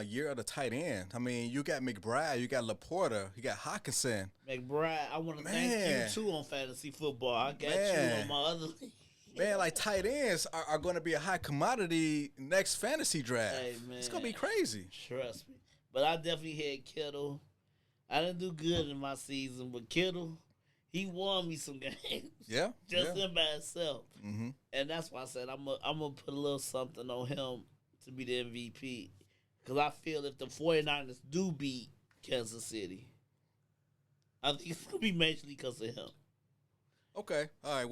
year of the tight end. I mean, you got McBride, you got Laporta, you got Hawkinson. McBride, I want to thank you too on fantasy football. I got you on my other league. Man, like tight ends are going to be a high commodity next fantasy draft. Hey, man. It's going to be crazy. Trust me. But I definitely had Kittle. I didn't do good in my season, but Kittle, he won me some games. Yeah. Just him by himself. Mm-hmm. And that's why I said I'm gonna put a little something on him to be the MVP. Because I feel if the 49ers do beat Kansas City, I think it's going to be majorly because of him. Okay. All right.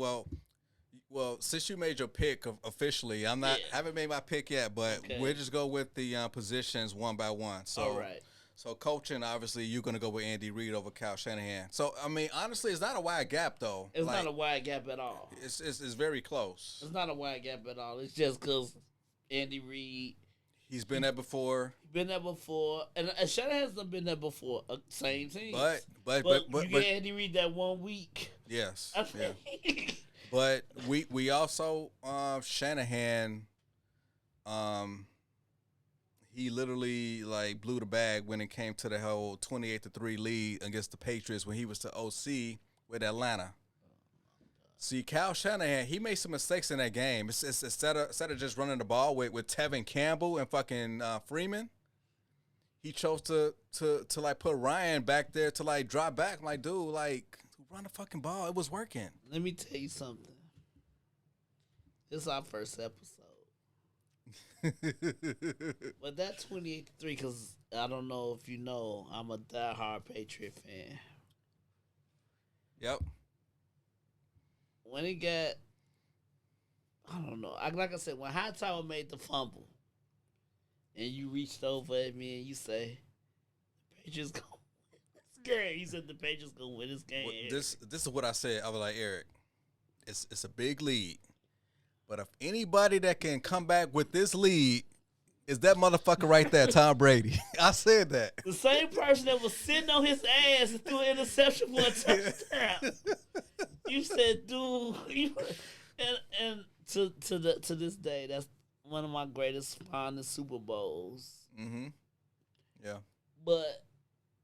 Well, since you made your pick officially, I haven't made my pick yet, but we'll just go with the positions one by one. So, all right. So coaching, obviously, you're going to go with Andy Reid over Kyle Shanahan. So, I mean, honestly, it's not a wide gap, though. It's not a wide gap at all. It's very close. It's not a wide gap at all. It's just because Andy Reid. He's been there before. And Shanahan's done been there before. Same team. But you get Andy Reid that 1 week. Yes. Yeah. But we also Shanahan. He literally like blew the bag when it came to the whole 28-3 lead against the Patriots when he was the OC with Atlanta. See, Kyle Shanahan, he made some mistakes in that game. It's instead of just running the ball with Tevin Campbell and fucking Freeman, he chose to like put Ryan back there to like drop back. I'm like, dude, like run the fucking ball. It was working. Let me tell you something. This is our first episode. But that 28-3, because I don't know if you know, I'm a diehard Patriot fan. Yep. When it got I don't know. Like I said, when Hightower made the fumble, and you reached over at me and you say, "The Patriots gonna win this game," you said the Patriots gonna win this game. This is what I said. I was like, Eric, it's a big lead, but if anybody that can come back with this lead is that motherfucker right there, Tom Brady. I said that. The same person that was sitting on his ass and threw an interception for a touchdown. You said, dude, and to this day, that's one of my greatest fondest Super Bowls. Mm-hmm. Yeah. But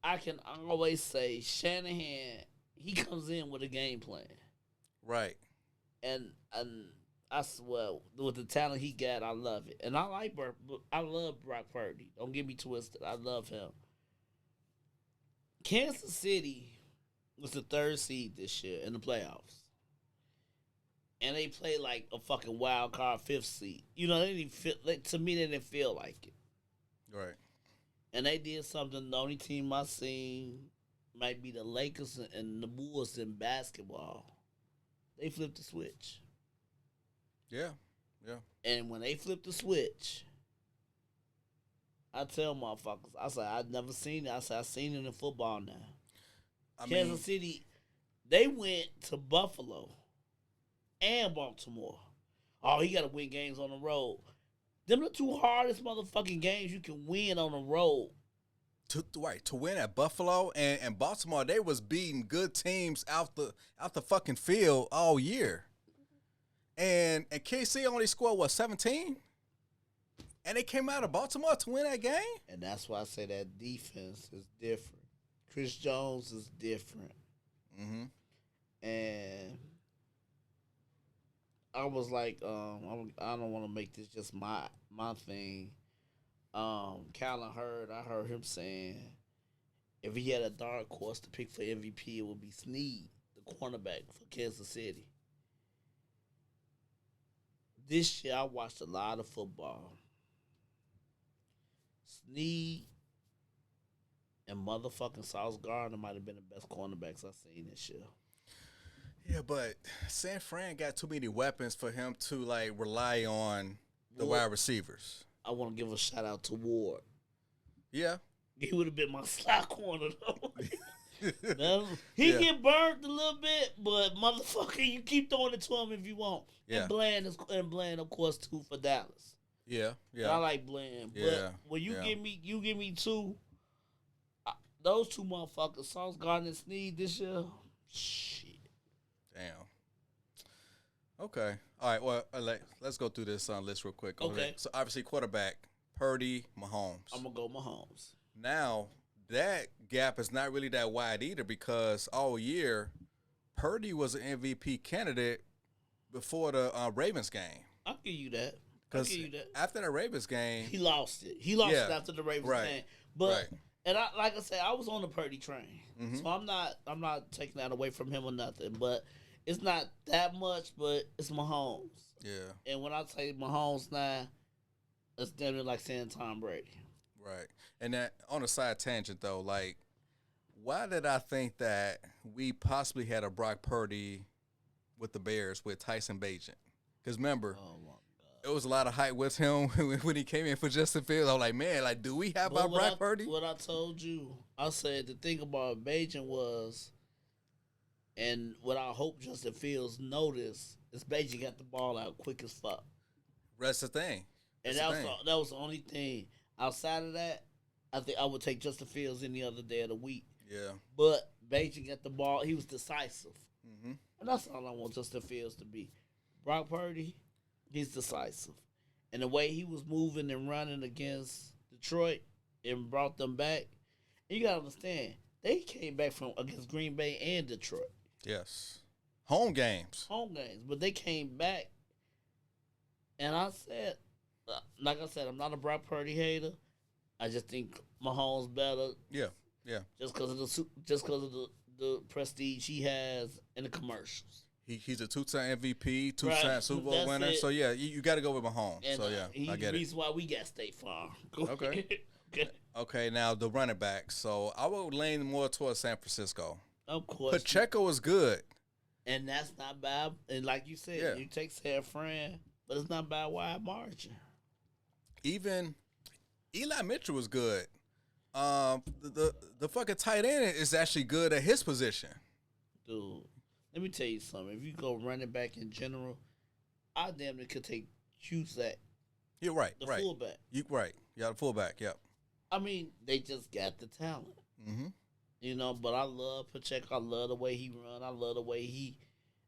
I can always say Shanahan, he comes in with a game plan. Right. And I swear, with the talent he got, I love it. And I love Brock Purdy. Don't get me twisted. I love him. Kansas City was the 3rd seed this year in the playoffs. And they played like a fucking wild card 5th seed. You know, they didn't feel, to me, they didn't feel like it. Right. And they did something the only team I seen might be the Lakers and the Bulls in basketball. They flipped the switch. Yeah. Yeah. And when they flipped the switch, I tell motherfuckers, I say, I've never seen it. I say, I've seen it in football now. Kansas City, they went to Buffalo and Baltimore. Oh, he got to win games on the road. Them the 2 hardest motherfucking games you can win on the road. To win at Buffalo and Baltimore, they was beating good teams out the fucking field all year. And KC only scored, 17? And they came out of Baltimore to win that game? And that's why I say that defense is different. Chris Jones is different. Mm-hmm. And I was like, I don't want to make this just my thing. Callan Hurd, I heard him saying if he had a dark horse to pick for MVP, it would be Snead, the cornerback for Kansas City. This year, I watched a lot of football. Snead and motherfucking Sauce Gardner might have been the best cornerbacks I've seen this year. Yeah, but San Fran got too many weapons for him to, like, rely on the wide receivers. I want to give a shout-out to Ward. Yeah. He would have been my slot corner, though. He get burned a little bit, but motherfucker, you keep throwing it to him if you want. Yeah. And Bland, of course, too, for Dallas. Yeah, yeah. I like Bland, Yeah, but when you give me 2, those 2 motherfuckers, Sauce Gardner and Snead this year, shit. Damn. Okay. All right. Well, let's go through this list real quick. Okay. So obviously, quarterback Purdy, Mahomes. I'm gonna go Mahomes. Now that gap is not really that wide either because all year Purdy was an MVP candidate before the Ravens game. I'll give you that. Because after the Ravens game, he lost it. He lost it after the Ravens game. But and like I said, I was on the Purdy train, so I'm not taking that away from him or nothing. But it's not that much. But it's Mahomes. Yeah. And when I say Mahomes now, it's definitely like saying Tom Brady. Right. And that on a side tangent though, like, why did I think that we possibly had a Brock Purdy with the Bears with Tyson Bagent? Because remember, it was a lot of hype with him when he came in for Justin Fields. I was like, man, like, do we have our Brock Purdy? What I told you, I said the thing about Bagent was, and what I hope Justin Fields noticed, is Bagent got the ball out quick as fuck. That's the thing. And that was the only thing. Outside of that, I think I would take Justin Fields any other day of the week. Yeah. But Bagent got the ball. He was decisive. Mm-hmm. And that's all I want Justin Fields to be. Brock Purdy, he's decisive. And the way he was moving and running against Detroit and brought them back, and you got to understand, they came back from against Green Bay and Detroit. Yes. Home games. But they came back. And I said, like I said, I'm not a Brock Purdy hater. I just think Mahomes better. Yeah, yeah. Just because of the prestige he has in the commercials. He's a 2-time MVP, 2-time Super Bowl winner. It. So yeah, you got to go with Mahomes. And, so yeah, he's I get the it. reason why we got State Farm. Okay. Okay. Now the running back. So I would lean more towards San Francisco. Of course. Pacheco is good. And that's not bad. And like you said, you take San Fran. but it's not by a wide margin. Even Eli Mitchell was good. The fucking tight end is actually good at his position. Dude, let me tell you something. If you go running back in general, I damn near could take Cusack, You're right. the right. fullback. You right. Yeah, the fullback. Yep. I mean, they just got the talent. Mm-hmm. You know, but I love Pacheco. I love the way he run. I love the way he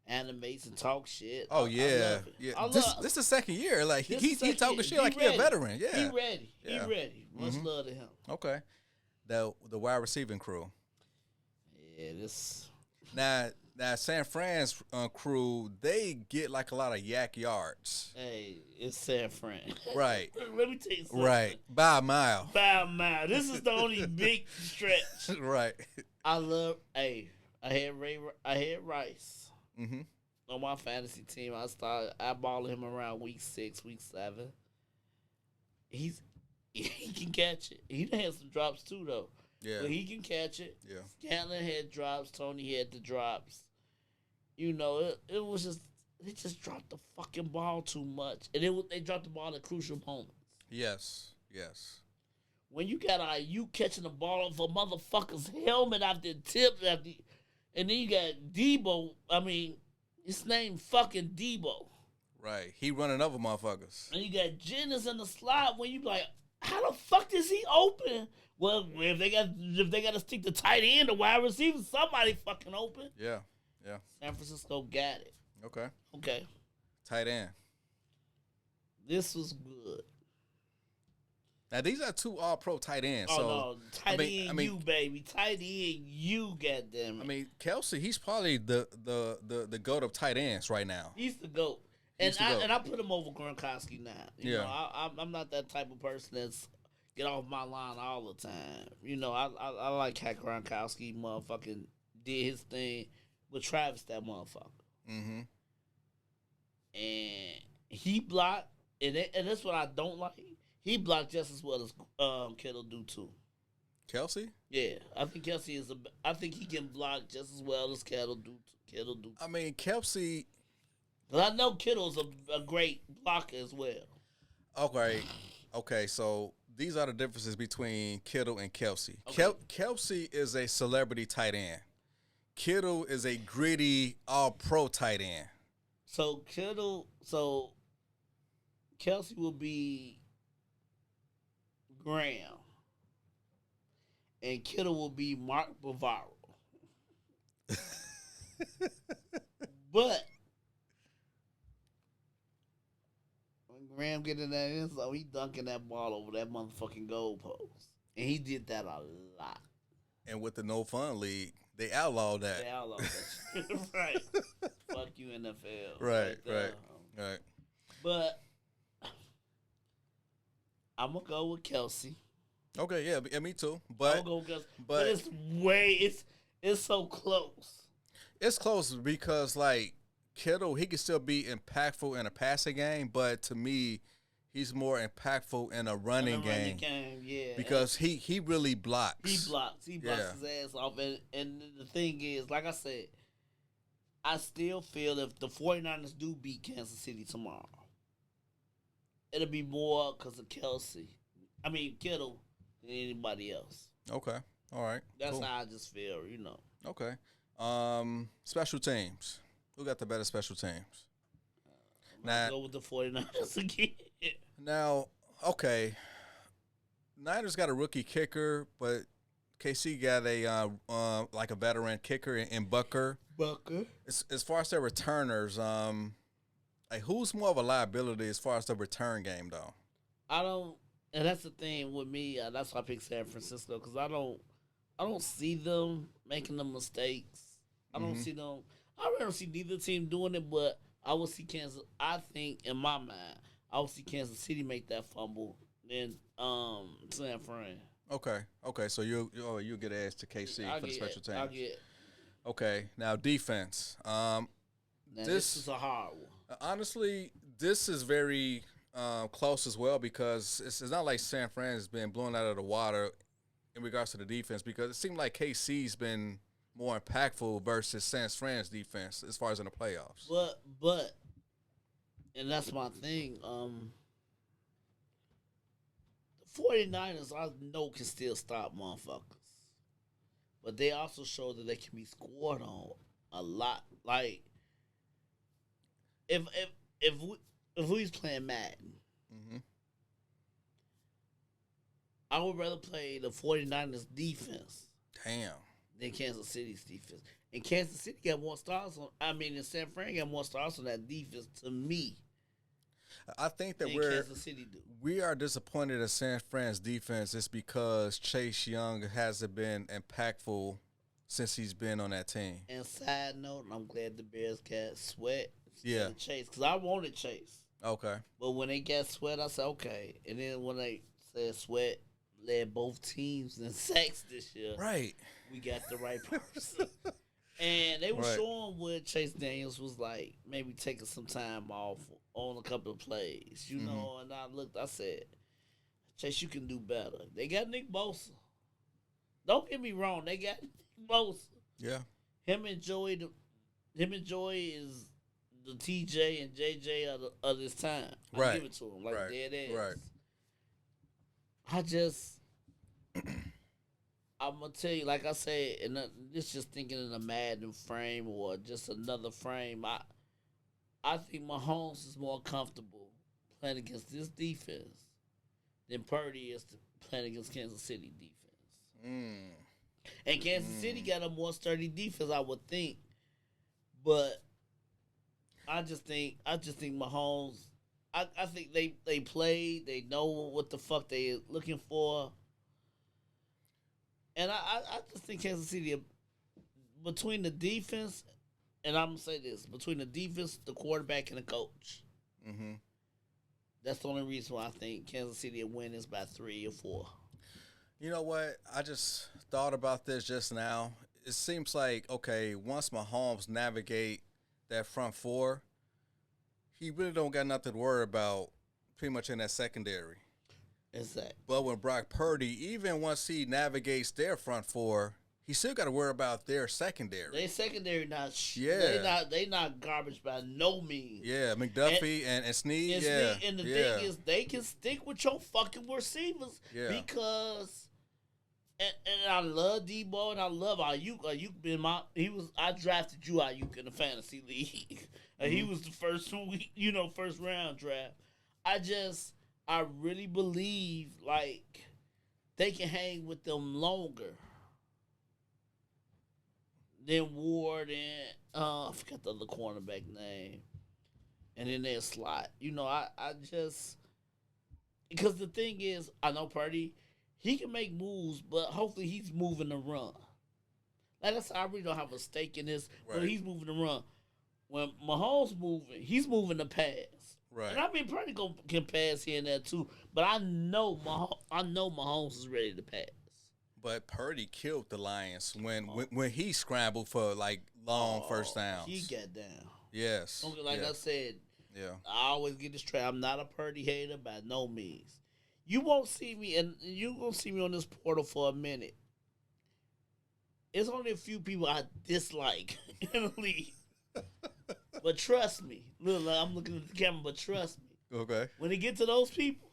animates and talks shit. Oh I yeah, love it. yeah. I This love this the second year. Like this he second talking year. shit like he a ready. veteran. Yeah. He ready. Yeah. He ready. Much Mhm. love to him. Okay. The wide receiving crew. Yeah, this. Now San Fran's crew, they get like a lot of yak yards. Hey, it's San Fran. Right. Let me tell you something. Right. By a mile. By a mile. This is the only big stretch. Right. I love. Hey, I had Rice Mm-hmm. on my fantasy team. I started eyeballing him around week 6, week 7. He can catch it. He had some drops too though. Yeah. But he can catch it. Yeah. Scanlon had drops. Tony had the drops. You know, it was just they just dropped the fucking ball too much, and they dropped the ball at crucial moments. Yes. Yes. When you got you catching the ball off a motherfucker's helmet after the tip, and then you got Debo. I mean, his name fucking Debo, Right. He running over motherfuckers. and you got Jennings in the slot. When you be like, how the fuck is he open? Well, if they got to stick the tight end, the wide receiver, somebody fucking open. Yeah. Yeah. San Francisco got it. Okay. Okay, Tight end. this was good. Now these are two all pro tight ends. Oh so no, tight I end mean- you baby, tight end you, goddamn it. I mean, Kelsey, he's probably the goat of tight ends right now. He's the GOAT. And He's the GOAT. I put him over Gronkowski now. You Yeah. know, I'm not that type of person that's get off my line all the time. You know, I like how Gronkowski motherfucking did his thing with Travis, that motherfucker. Mm-hmm. And he blocked, and that's what I don't like. He blocked just as well as Kittle do too. Kelsey? Yeah, I think Kelsey I think he can block just as well as Kittle do. I mean, Kelsey. But I know Kittle's a great blocker as well. Okay. So these are the differences between Kittle and Kelsey. Okay. Kelsey is a celebrity tight end. Kittle is a gritty all-pro tight end. So Kelsey will be Graham, and Kittle will be Mark Bavaro. But when Graham get in that end zone, he dunking that ball over that motherfucking goalpost, and he did that a lot. And with the no fun league, they outlawed that. They outlawed that shit. Right. Fuck you, NFL. Right. there. Right. But I'm gonna go with Kelsey. Okay, yeah, me too. I'm But gonna go with Kelsey. But it's so close. it's close because like Kittle, he can still be impactful in a passing game, but to me, he's more impactful in a running game. Yeah. Because he really blocks. He blocks Yeah. his ass off. And the thing is, like I said, I still feel if the 49ers do beat Kansas City tomorrow, it'll be more because of Kittle than anybody else. Okay. All right. That's cool. how I just feel, you know. Okay. Special teams. Who got the better special teams? I'll go with the 49ers again. Now, okay. Niners got a rookie kicker, but KC got a like a veteran kicker in Bucker. As far as their returners, like who's more of a liability as far as the return game though? I don't, and that's the thing with me. That's why I picked San Francisco because I don't see them making the mistakes. I don't see them. I really don't see neither team doing it, but I will see Kansas. I think in my mind, I will see Kansas City make that fumble. Then San Fran. Okay. So you'll get asked to KC for the special teams. I'll get. Okay. Now defense. Now, this is a hard one. Honestly, this is very close as well because it's not like San Fran has been blown out of the water in regards to the defense because it seemed like KC's been more impactful versus San Fran's defense as far as in the playoffs. But and that's my thing. The 49ers, I know, can still stop motherfuckers. But they also show that they can be scored on a lot. Like, if if if we was playing Madden, Hmm. I would rather play the 49ers defense Damn. than Kansas City's defense. And Kansas City got more stars on. I mean, and San Fran got more stars on that defense to me I think that than Kansas City do. we are disappointed in San Fran's defense is because Chase Young hasn't been impactful since he's been on that team. And side note, I'm glad the Bears got Sweat instead Yeah. of Chase, because I wanted Chase. Okay. But when they got Sweat, I said, okay. And then when they said Sweat led both teams in sacks this year, Right. we got the right person. And they were Right. showing what Chase Daniels was like, maybe taking some time off on a couple of plays, you know. And I looked, I said, Chase, you can do better. They got Nick Bosa. Don't get me wrong, they got Nick Bosa. Yeah. Him and Joey is the TJ and JJ of this time. I Right. give it to him like Right. dead ass. Right. I just, I'm gonna tell you, like I said, and this just thinking in a Madden frame or just another frame. I think Mahomes is more comfortable playing against this defense than Purdy is playing against Kansas City defense. Mm. And Kansas City got a more sturdy defense, I would think. But I just think Mahomes. I think they played. They know what the fuck they looking for. And I just think Kansas City, between the defense, and I'm gonna say this, between the defense, the quarterback, and the coach, Hmm. that's the only reason why I think Kansas City will win is by 3 or 4. You know what? I just thought about this just now. It seems like, okay, once Mahomes navigate that front four, he really don't got nothing to worry about pretty much in that secondary. Exactly. But when Brock Purdy, even once he navigates their front four, he still got to worry about their secondary. They secondary not Yeah. they not garbage by no means. Yeah, McDuffie and Snead. And, Yeah, and the yeah. thing is, they can stick with your fucking receivers Yeah. because, and I love Debo and I love Ayuk. Ayuk been I drafted you Ayuk in the fantasy league. He was the first first round draft. I really believe like they can hang with them longer than Ward and I forgot the other cornerback name. And then their slot. I just because the thing is, I know Purdy, he can make moves, but hopefully he's moving the run. Like I said, I really don't have a stake in this, but Right. he's moving the run. When Mahomes moving, he's moving the pass. Right. And I mean, Purdy can pass here and there too, but I know Mahomes is ready to pass. But Purdy killed the Lions when he scrambled for like long first downs. He got down. Yes. Okay, like yeah. I said, Yeah. I always get this straight. I'm not a Purdy hater by no means. You won't see me, and you gonna see me on this portal for a minute. It's only a few people I dislike in the league. But trust me, look, like I'm looking at the camera, but trust me, Okay. when it get to those people,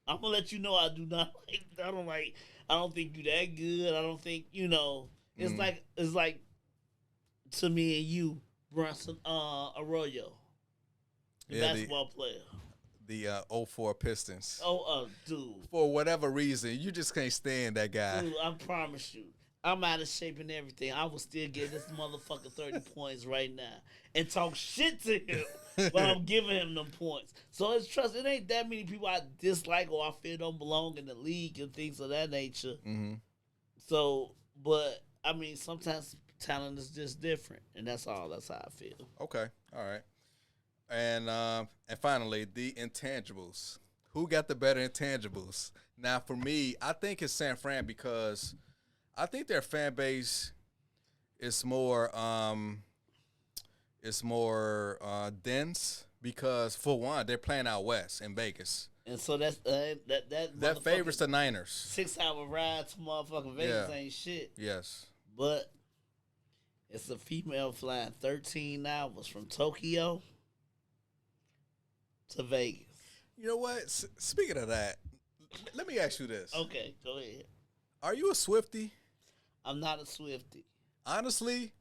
I'm gonna let you know I do not like. I don't think you that good. I don't think It's like to me and you, Brunson Arroyo, the basketball player. The 04 Pistons. Dude. For whatever reason, you just can't stand that guy. Dude, I promise you. I'm out of shape and everything. I will still give this motherfucker 30 points right now and talk shit to him, but I'm giving him them points. So it ain't that many people I dislike or I feel don't belong in the league and things of that nature. Mm-hmm. So, but I mean, sometimes talent is just different, and that's all. That's how I feel. Okay. All right. And finally, the intangibles. Who got the better intangibles? Now, for me, I think it's San Fran because I think their fan base is more dense because for one, they're playing out west in Vegas. And so that's That favors the Niners. 6-hour ride to motherfucking Vegas Yeah. ain't shit. Yes. But it's a female flying 13 hours from Tokyo to Vegas. You know what? Speaking of that, let me ask you this. Okay, go ahead. Are you a Swiftie? I'm not a Swiftie. Honestly,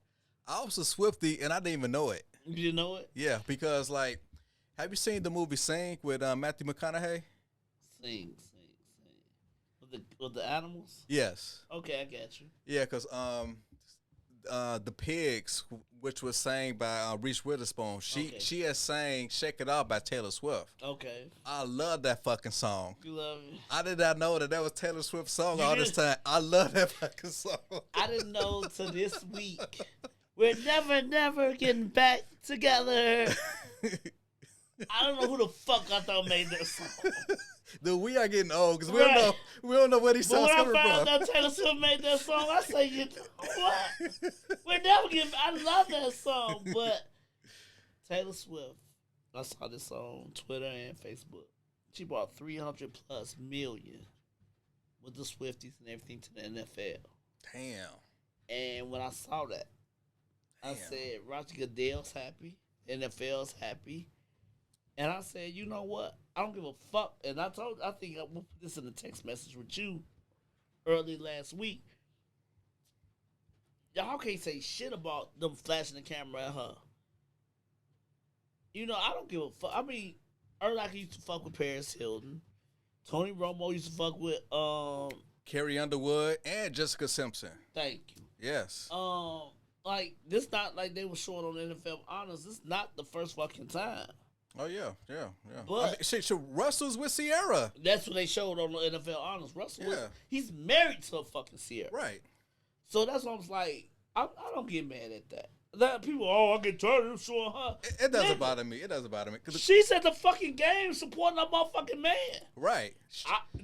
I was a Swiftie and I didn't even know it. You know it? Yeah, because like, have you seen the movie Sing with Matthew McConaughey? Sing. With the animals? Yes. Okay, I got you. Yeah, because the Pigs, which was sang by Reese Witherspoon, she has sang "Shake It Off" by Taylor Swift. Okay. I love that fucking song. You love it? I did not know that was Taylor Swift's song You all did? this time. I love that fucking song. I didn't know till this week. We're never getting back together. I don't know who the fuck I thought made that song. Dude, we are getting old because Right. we don't know where these But songs when I coming found from. out Taylor Swift made that song, I say, you what? We're never getting. I love that song, but Taylor Swift. I saw this on Twitter and Facebook. She bought 300 plus million with the Swifties and everything to the NFL. Damn. And when I saw that, I Damn. said, Roger Goodell's happy, NFL's happy. And I said, you know what? I don't give a fuck. And I think I will put this in a text message with you early last week. Y'all can't say shit about them flashing the camera at her. You know, I don't give a fuck. I mean, early I used to fuck with Paris Hilton. Tony Romo used to fuck with, Carrie Underwood and Jessica Simpson. thank you. Yes. Like, this not like they were short on NFL Honors. This is not the first fucking time. Oh yeah. But- I mean, shit, Russell's with Sierra. That's what they showed on the NFL Honors. Russell, Yeah. he's married to a fucking Sierra. Right. So that's what I was like, I don't get mad at that. That people, I get tired of showing her. It doesn't Nigga, bother me. It doesn't bother me. 'Cause She's at the fucking game supporting her motherfucking man. right.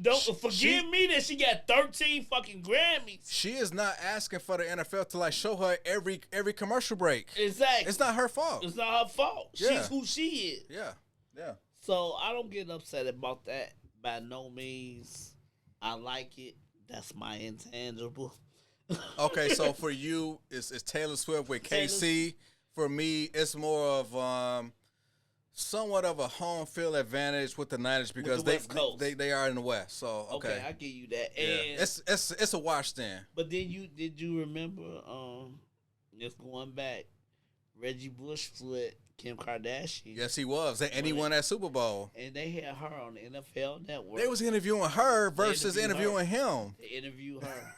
Don't She- forgive me that she got 13 fucking Grammys. She is not asking for the NFL to like show her every commercial break. Exactly. It's not her fault. It's not her fault. Yeah. She's who she is. Yeah. So I don't get upset about that by no means. I like it. That's my intangible. Okay, so for you, it's Taylor Swift with KC. For me, it's more of somewhat of a home field advantage with the Niners because the West Coast. they are in the West. So Okay, I give you that. yeah. And It's a wash then. but then did you remember just going back, Reggie Bush with Kim Kardashian. Yes, he was, and he won that Super Bowl. And they had her on the NFL Network. They was interviewing her versus interviewed her. interviewing him. They interview her.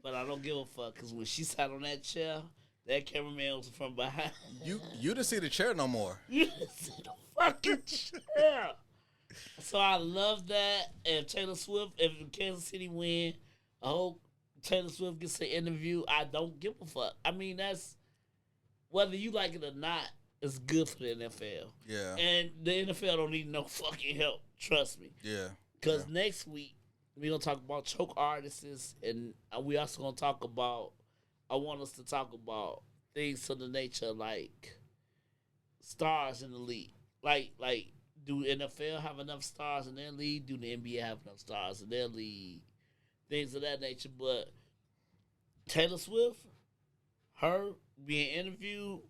But I don't give a fuck because when she sat on that chair, that cameraman was from behind. You didn't see the chair no more. You didn't see the fucking chair. So I love that. If Taylor Swift, if Kansas City win, I hope Taylor Swift gets an interview. I don't give a fuck. I mean, that's whether you like it or not, it's good for the NFL. Yeah. And the NFL don't need no fucking help. Trust me. Yeah. Because next week, we're going to talk about choke artists, and we also going to talk about, I want us to talk about things of the nature like stars in the league. Like, do NFL have enough stars in their league? Do the NBA have enough stars in their league? Things of that nature. But Taylor Swift, her being interviewed,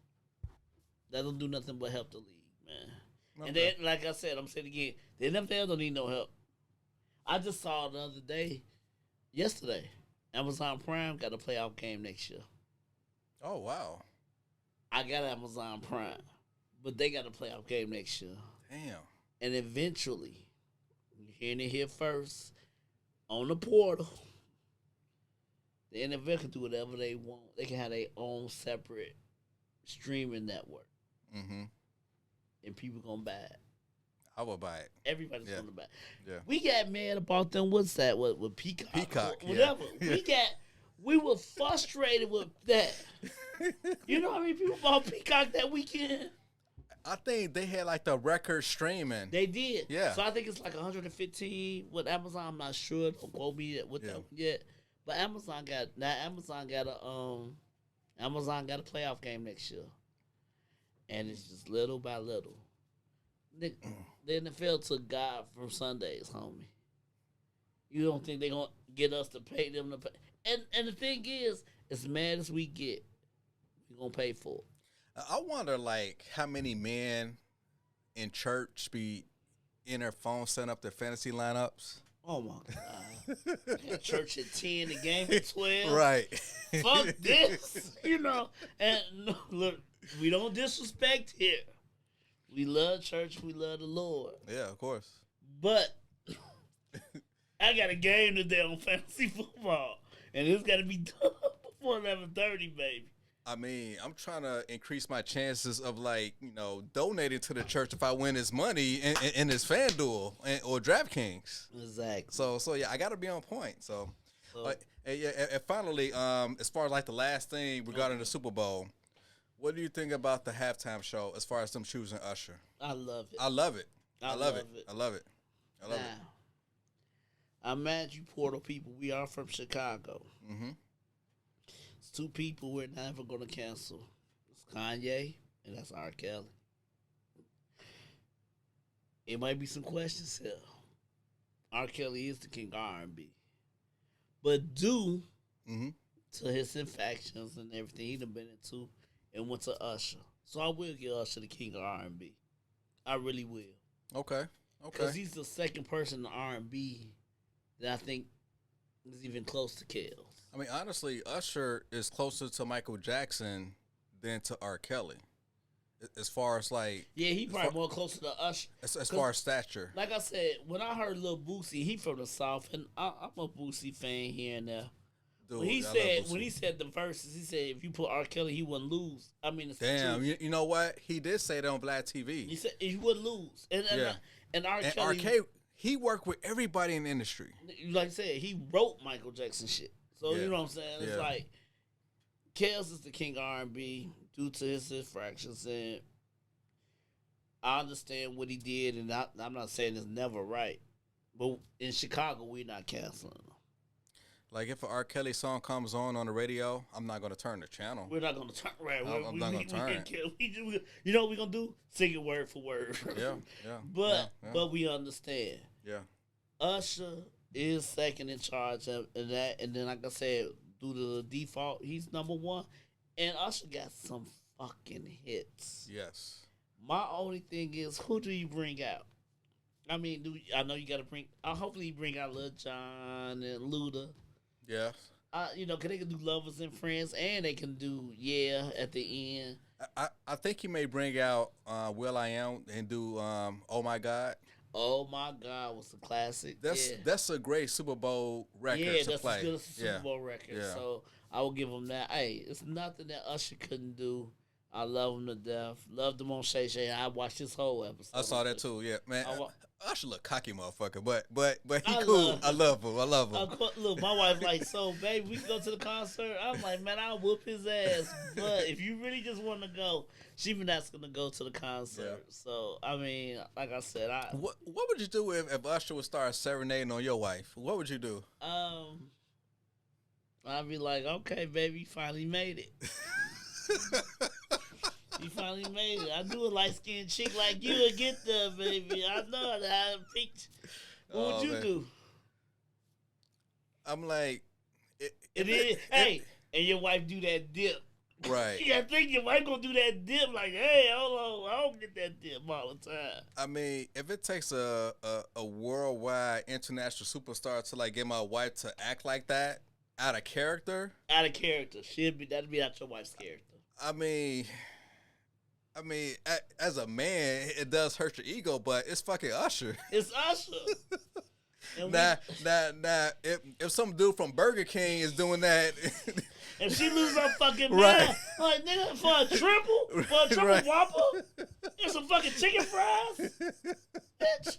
that don't do nothing but help the league, man. And then, like I said, I'm saying again, the NFL don't need no help. I just saw the other day, yesterday, Amazon Prime got a playoff game next year. Oh wow. I got Amazon Prime, but they got a playoff game next year. Damn. And eventually, you're hearing it here first, on the portal, the NFL can do whatever they want. They can have their own separate streaming network, Mm-hmm. and people gonna buy it. I will buy it. Everybody's Yeah. gonna buy it. Yeah. We got mad about them. What's that? What Peacock? Peacock, yeah. Whatever. Yeah. We were frustrated with that. You know how many people bought Peacock that weekend? I think they had like the record streaming. They did. Yeah. So I think it's like 115 with Amazon. I'm not sure. Don't quote me with Yeah. them yet. But Amazon got a playoff game next year, and it's just little by little. The NFL took God from Sundays, homie. You don't think they're gonna get us to pay them to pay? And the thing is, as mad as we get, we're gonna pay for it. I wonder, like, how many men in church be in their phone setting up their fantasy lineups. Oh my god! I got church at 10, the game at 12. Right. Fuck this, And no, look, we don't disrespect here. We love church. We love the Lord. Yeah, of course. But I got a game today on fantasy football, and it's got to be done before 11:30, baby. I mean, I'm trying to increase my chances of donating to the church if I win his money in his FanDuel or DraftKings. Exactly. So yeah, I got to be on point. So, and finally, as far as like the last thing regarding the Super Bowl, what do you think about the halftime show as far as them choosing Usher? I love it. I love it. I love it. Now, I'm mad you Puerto people. We are from Chicago. Mm-hmm. It's two people we're never going to cancel. It's Kanye, and that's R. Kelly. It might be some questions here. R. Kelly is the king of R&B. But due to his infections and everything he done been into, and went to Usher. So I will give Usher the king of R&B. I really will. Okay. Because he's the second person in R&B that I think is even close to Kells. I mean, honestly, Usher is closer to Michael Jackson than to R. Kelly. As far as like... Yeah, he probably more closer to Usher. As far as stature. Like I said, when I heard Lil Boosie, he from the South, and I'm a Boosie fan here and there. Dude, when he said the verses, he said if you put R. Kelly, he wouldn't lose. I mean, it's damn. You know what? He did say that on Black TV. He said he wouldn't lose. And R. Kelly, he worked with everybody in the industry. Like I said, he wrote Michael Jackson shit. So you know what I'm saying? It's like Kells is the king of R&B due to his infractions, and I understand what he did, and I'm not saying it's never right, but in Chicago we're not canceling him. Like, if an R. Kelly song comes on the radio, I'm not going to turn the channel. We're not going to turn right. I'm not going to turn it. You know what we're going to do? Sing it word for word. Yeah. But we understand. Yeah. Usher is second in charge of that. And then, like I said, due to the default, he's number one. And Usher got some fucking hits. Yes. My only thing is, who do you bring out? I mean, I know you got to bring... hopefully you bring out Lil Jon and Luda. Yeah. Cause they can do Lovers and Friends, and they can do at the end. I think he may bring out will.i.am and do Oh My God. Oh My God was a classic. That's a great Super Bowl record to play. That's as good as a Super Bowl record. Yeah. So I will give him that. Hey, it's nothing that Usher couldn't do. I love him to death. Loved him on Shay Shay. I watched his whole episode. I saw that too. Yeah, man. Usher look cocky, motherfucker, but he cool. I love him. Look, my wife like, so baby, we can go to the concert. I'm like, man, I'll whoop his ass. But if you really just want to go, she been asking to go to the concert. Yeah. So I mean, like I said, what would you do if Usher would start serenading on your wife? What would you do? I'd be like, okay, baby, you finally made it. You finally made it. I knew a light-skinned chick like you would get there, baby. I know how to pick. What would you do? I'm like... Hey, and your wife do that dip. Right. You gotta think your wife gonna do that dip like, hey, hold on, I don't get that dip all the time. I mean, if it takes a worldwide international superstar to like get my wife to act like that, out of character. That'd be out your wife's character. I mean, as a man, it does hurt your ego, but it's fucking Usher. It's Usher. Now, if some dude from Burger King is doing that, if she loses her fucking mind, like nigga, for a triple Whopper, and some fucking chicken fries, bitch.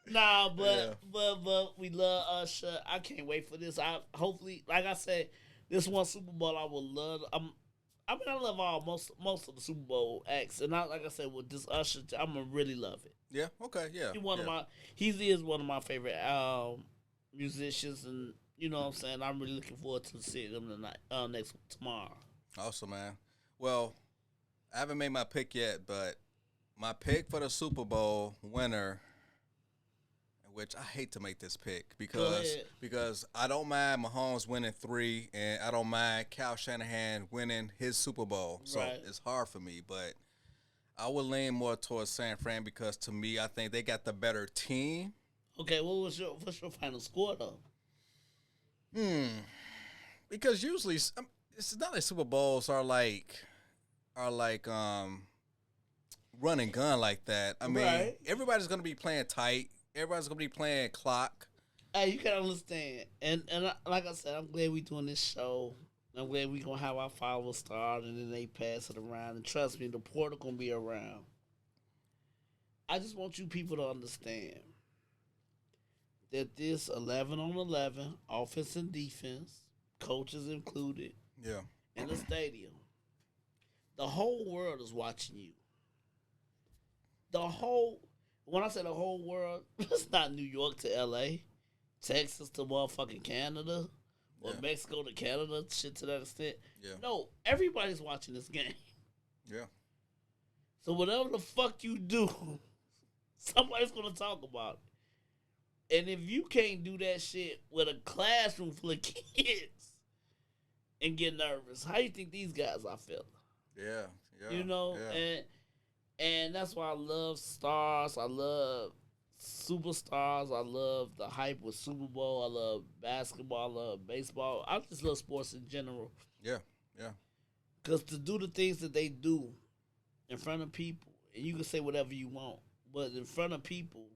Nah, but we love Usher. I can't wait for this. Hopefully, like I said, this one Super Bowl I will love. I love most of the Super Bowl acts, and like I said, with this Usher, I'm gonna really love it. Yeah. Okay. Yeah. He is one of my favorite musicians, and you know what I'm saying. I'm really looking forward to seeing him tomorrow. Awesome, man. Well, I haven't made my pick yet, but my pick for the Super Bowl winner, which I hate to make this pick because I don't mind Mahomes winning 3, and I don't mind Kyle Shanahan winning his Super Bowl. So it's hard for me, but I would lean more towards San Fran because to me, I think they got the better team. Okay, what's your final score though? Because usually it's not like Super Bowls are like run and gun like that. I mean, Right. everybody's gonna be playing tight. Everybody's gonna be playing clock. Hey, you can understand, and like I said, I'm glad we doing this show. I'm glad we gonna have our followers start, and then they pass it around. And trust me, the portal gonna be around. I just want you people to understand that this 11 on 11, offense and defense, coaches included, Yeah. in the stadium, the whole world is watching you. When I say the whole world, it's not New York to LA, Texas to motherfucking Canada, or Yeah. Mexico to Canada, shit to that extent. Yeah. No, everybody's watching this game. Yeah. So whatever the fuck you do, somebody's gonna talk about it. And if you can't do that shit with a classroom full of kids and get nervous, how you think these guys are feeling? Yeah. Yeah. You know, Yeah. and that's why I love stars. I love superstars. I love the hype with Super Bowl. I love basketball. I love baseball. I just love sports in general. Yeah. Yeah. Because to do the things that they do in front of people, and you can say whatever you want, but in front of people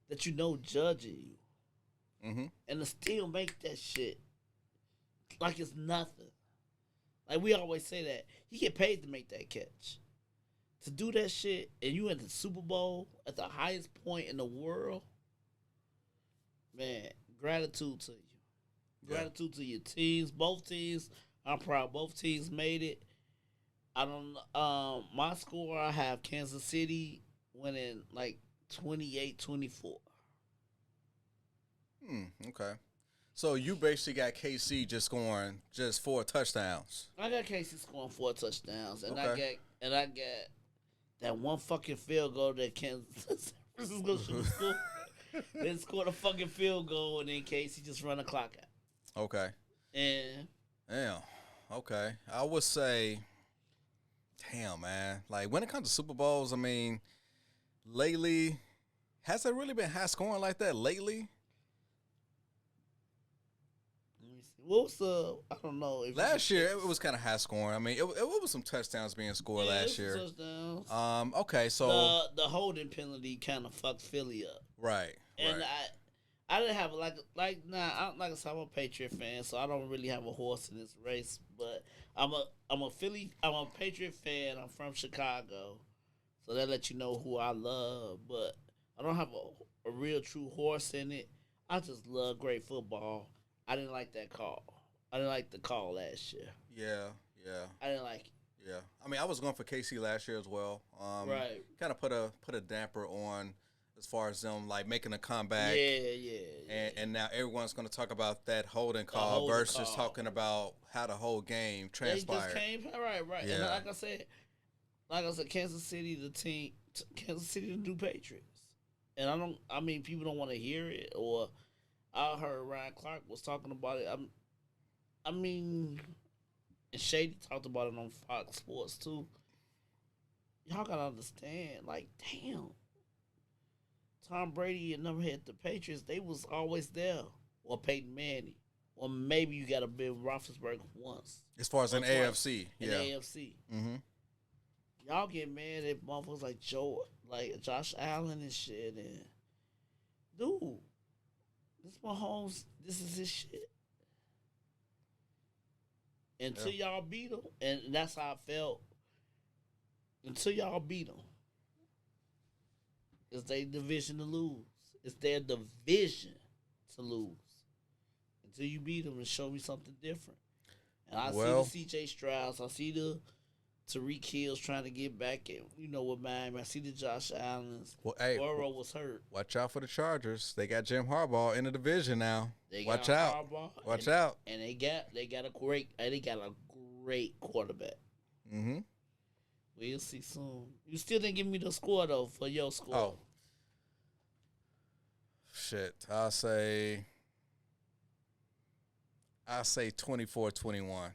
that you know judging you, Mm-hmm. and to still make that shit like it's nothing. Like we always say that. You get paid to make that catch. To do that shit, and you in the Super Bowl at the highest point in the world, man, gratitude to you. Yeah. Gratitude to your teams, both teams. I'm proud both teams made it. I don't. My score, I have Kansas City winning like 28-24. Okay. So you basically got KC just scoring just 4 touchdowns. I got Casey scoring 4 touchdowns, and Okay. I got that one fucking field goal that Kansas Francisco should have scored. They scored a fucking field goal, and then Casey just run the clock out. Okay. And Damn. Okay. I would say, damn, man. Like when it comes to Super Bowls, I mean, lately, has it really been high scoring like that lately? let me see. What was the? I don't know. If Last year, it was kind of high scoring. I mean, it was some touchdowns being scored last year. Touchdowns. Okay, so The holding penalty kind of fucked Philly up, right, and right. I didn't have like like I said, I'm a Patriot fan, so I don't really have a horse in this race. But I'm a Patriot fan. I'm from Chicago, so that lets you know who I love. But I don't have a real true horse in it. I just love great football. I didn't like that call. I didn't like the call last year. Yeah, yeah, I didn't like it. yeah. I mean, I was going for KC last year as well. Right. Kind of put a damper on as far as them like making a comeback. Yeah. And now everyone's going to talk about that holding call holding versus call. talking about how the whole game They just transpired. came right. Yeah. And like I said, Kansas City, Kansas City, the new Patriots. And people don't want to hear it. Or I heard Ryan Clark was talking about it. And Shady talked about it on Fox Sports too. Y'all gotta understand, like, damn, Tom Brady and them hit the Patriots. They was always there, or Peyton Manning, or maybe you got a big Roethlisberger once As far as or in twice AFC, in yeah. the AFC. Mm-hmm. Y'all get mad at motherfuckers like Josh Allen and shit. And dude, this Mahomes, this is his shit. Until y'all beat him, and that's how I felt. Until y'all beat them, it's their division to lose. It's their division to lose. Until you beat them and show me something different. And I Well- see the C.J. Strauss. I see the Tariq Hills trying to get back at, with Miami. I see the Josh Allens. Well, hey, Burrow was hurt. watch out for the Chargers. They got Jim Harbaugh in the division now. They Watch got out. Harbaugh, Watch and, out. And they got a great quarterback. Mm-hmm. We'll see soon. You still didn't give me the score though for your score. Oh. Shit. I'll say 24-21.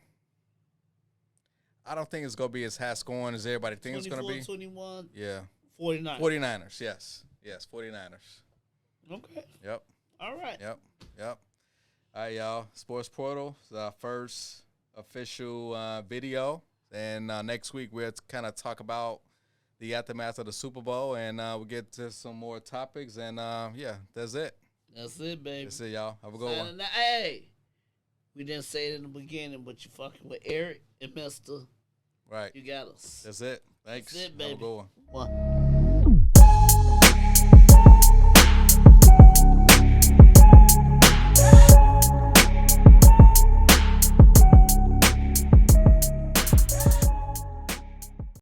I don't think it's gonna be as high scoring as everybody thinks it's gonna be. 21. Yeah. 49. 49ers. Yes. 49ers. Okay. Yep. All right. Yep. All right, y'all. Sports Portal is our first official video, and next week we'll kind of talk about the aftermath of the Super Bowl, and we'll get to some more topics. And yeah, that's it. That's it, baby. That's it, y'all. Have a good one. Hey, we didn't say it in the beginning, but you fucking with Eric and Mister. Right. You got us. That's it. Thanks. That's it, baby. Have a good one. One.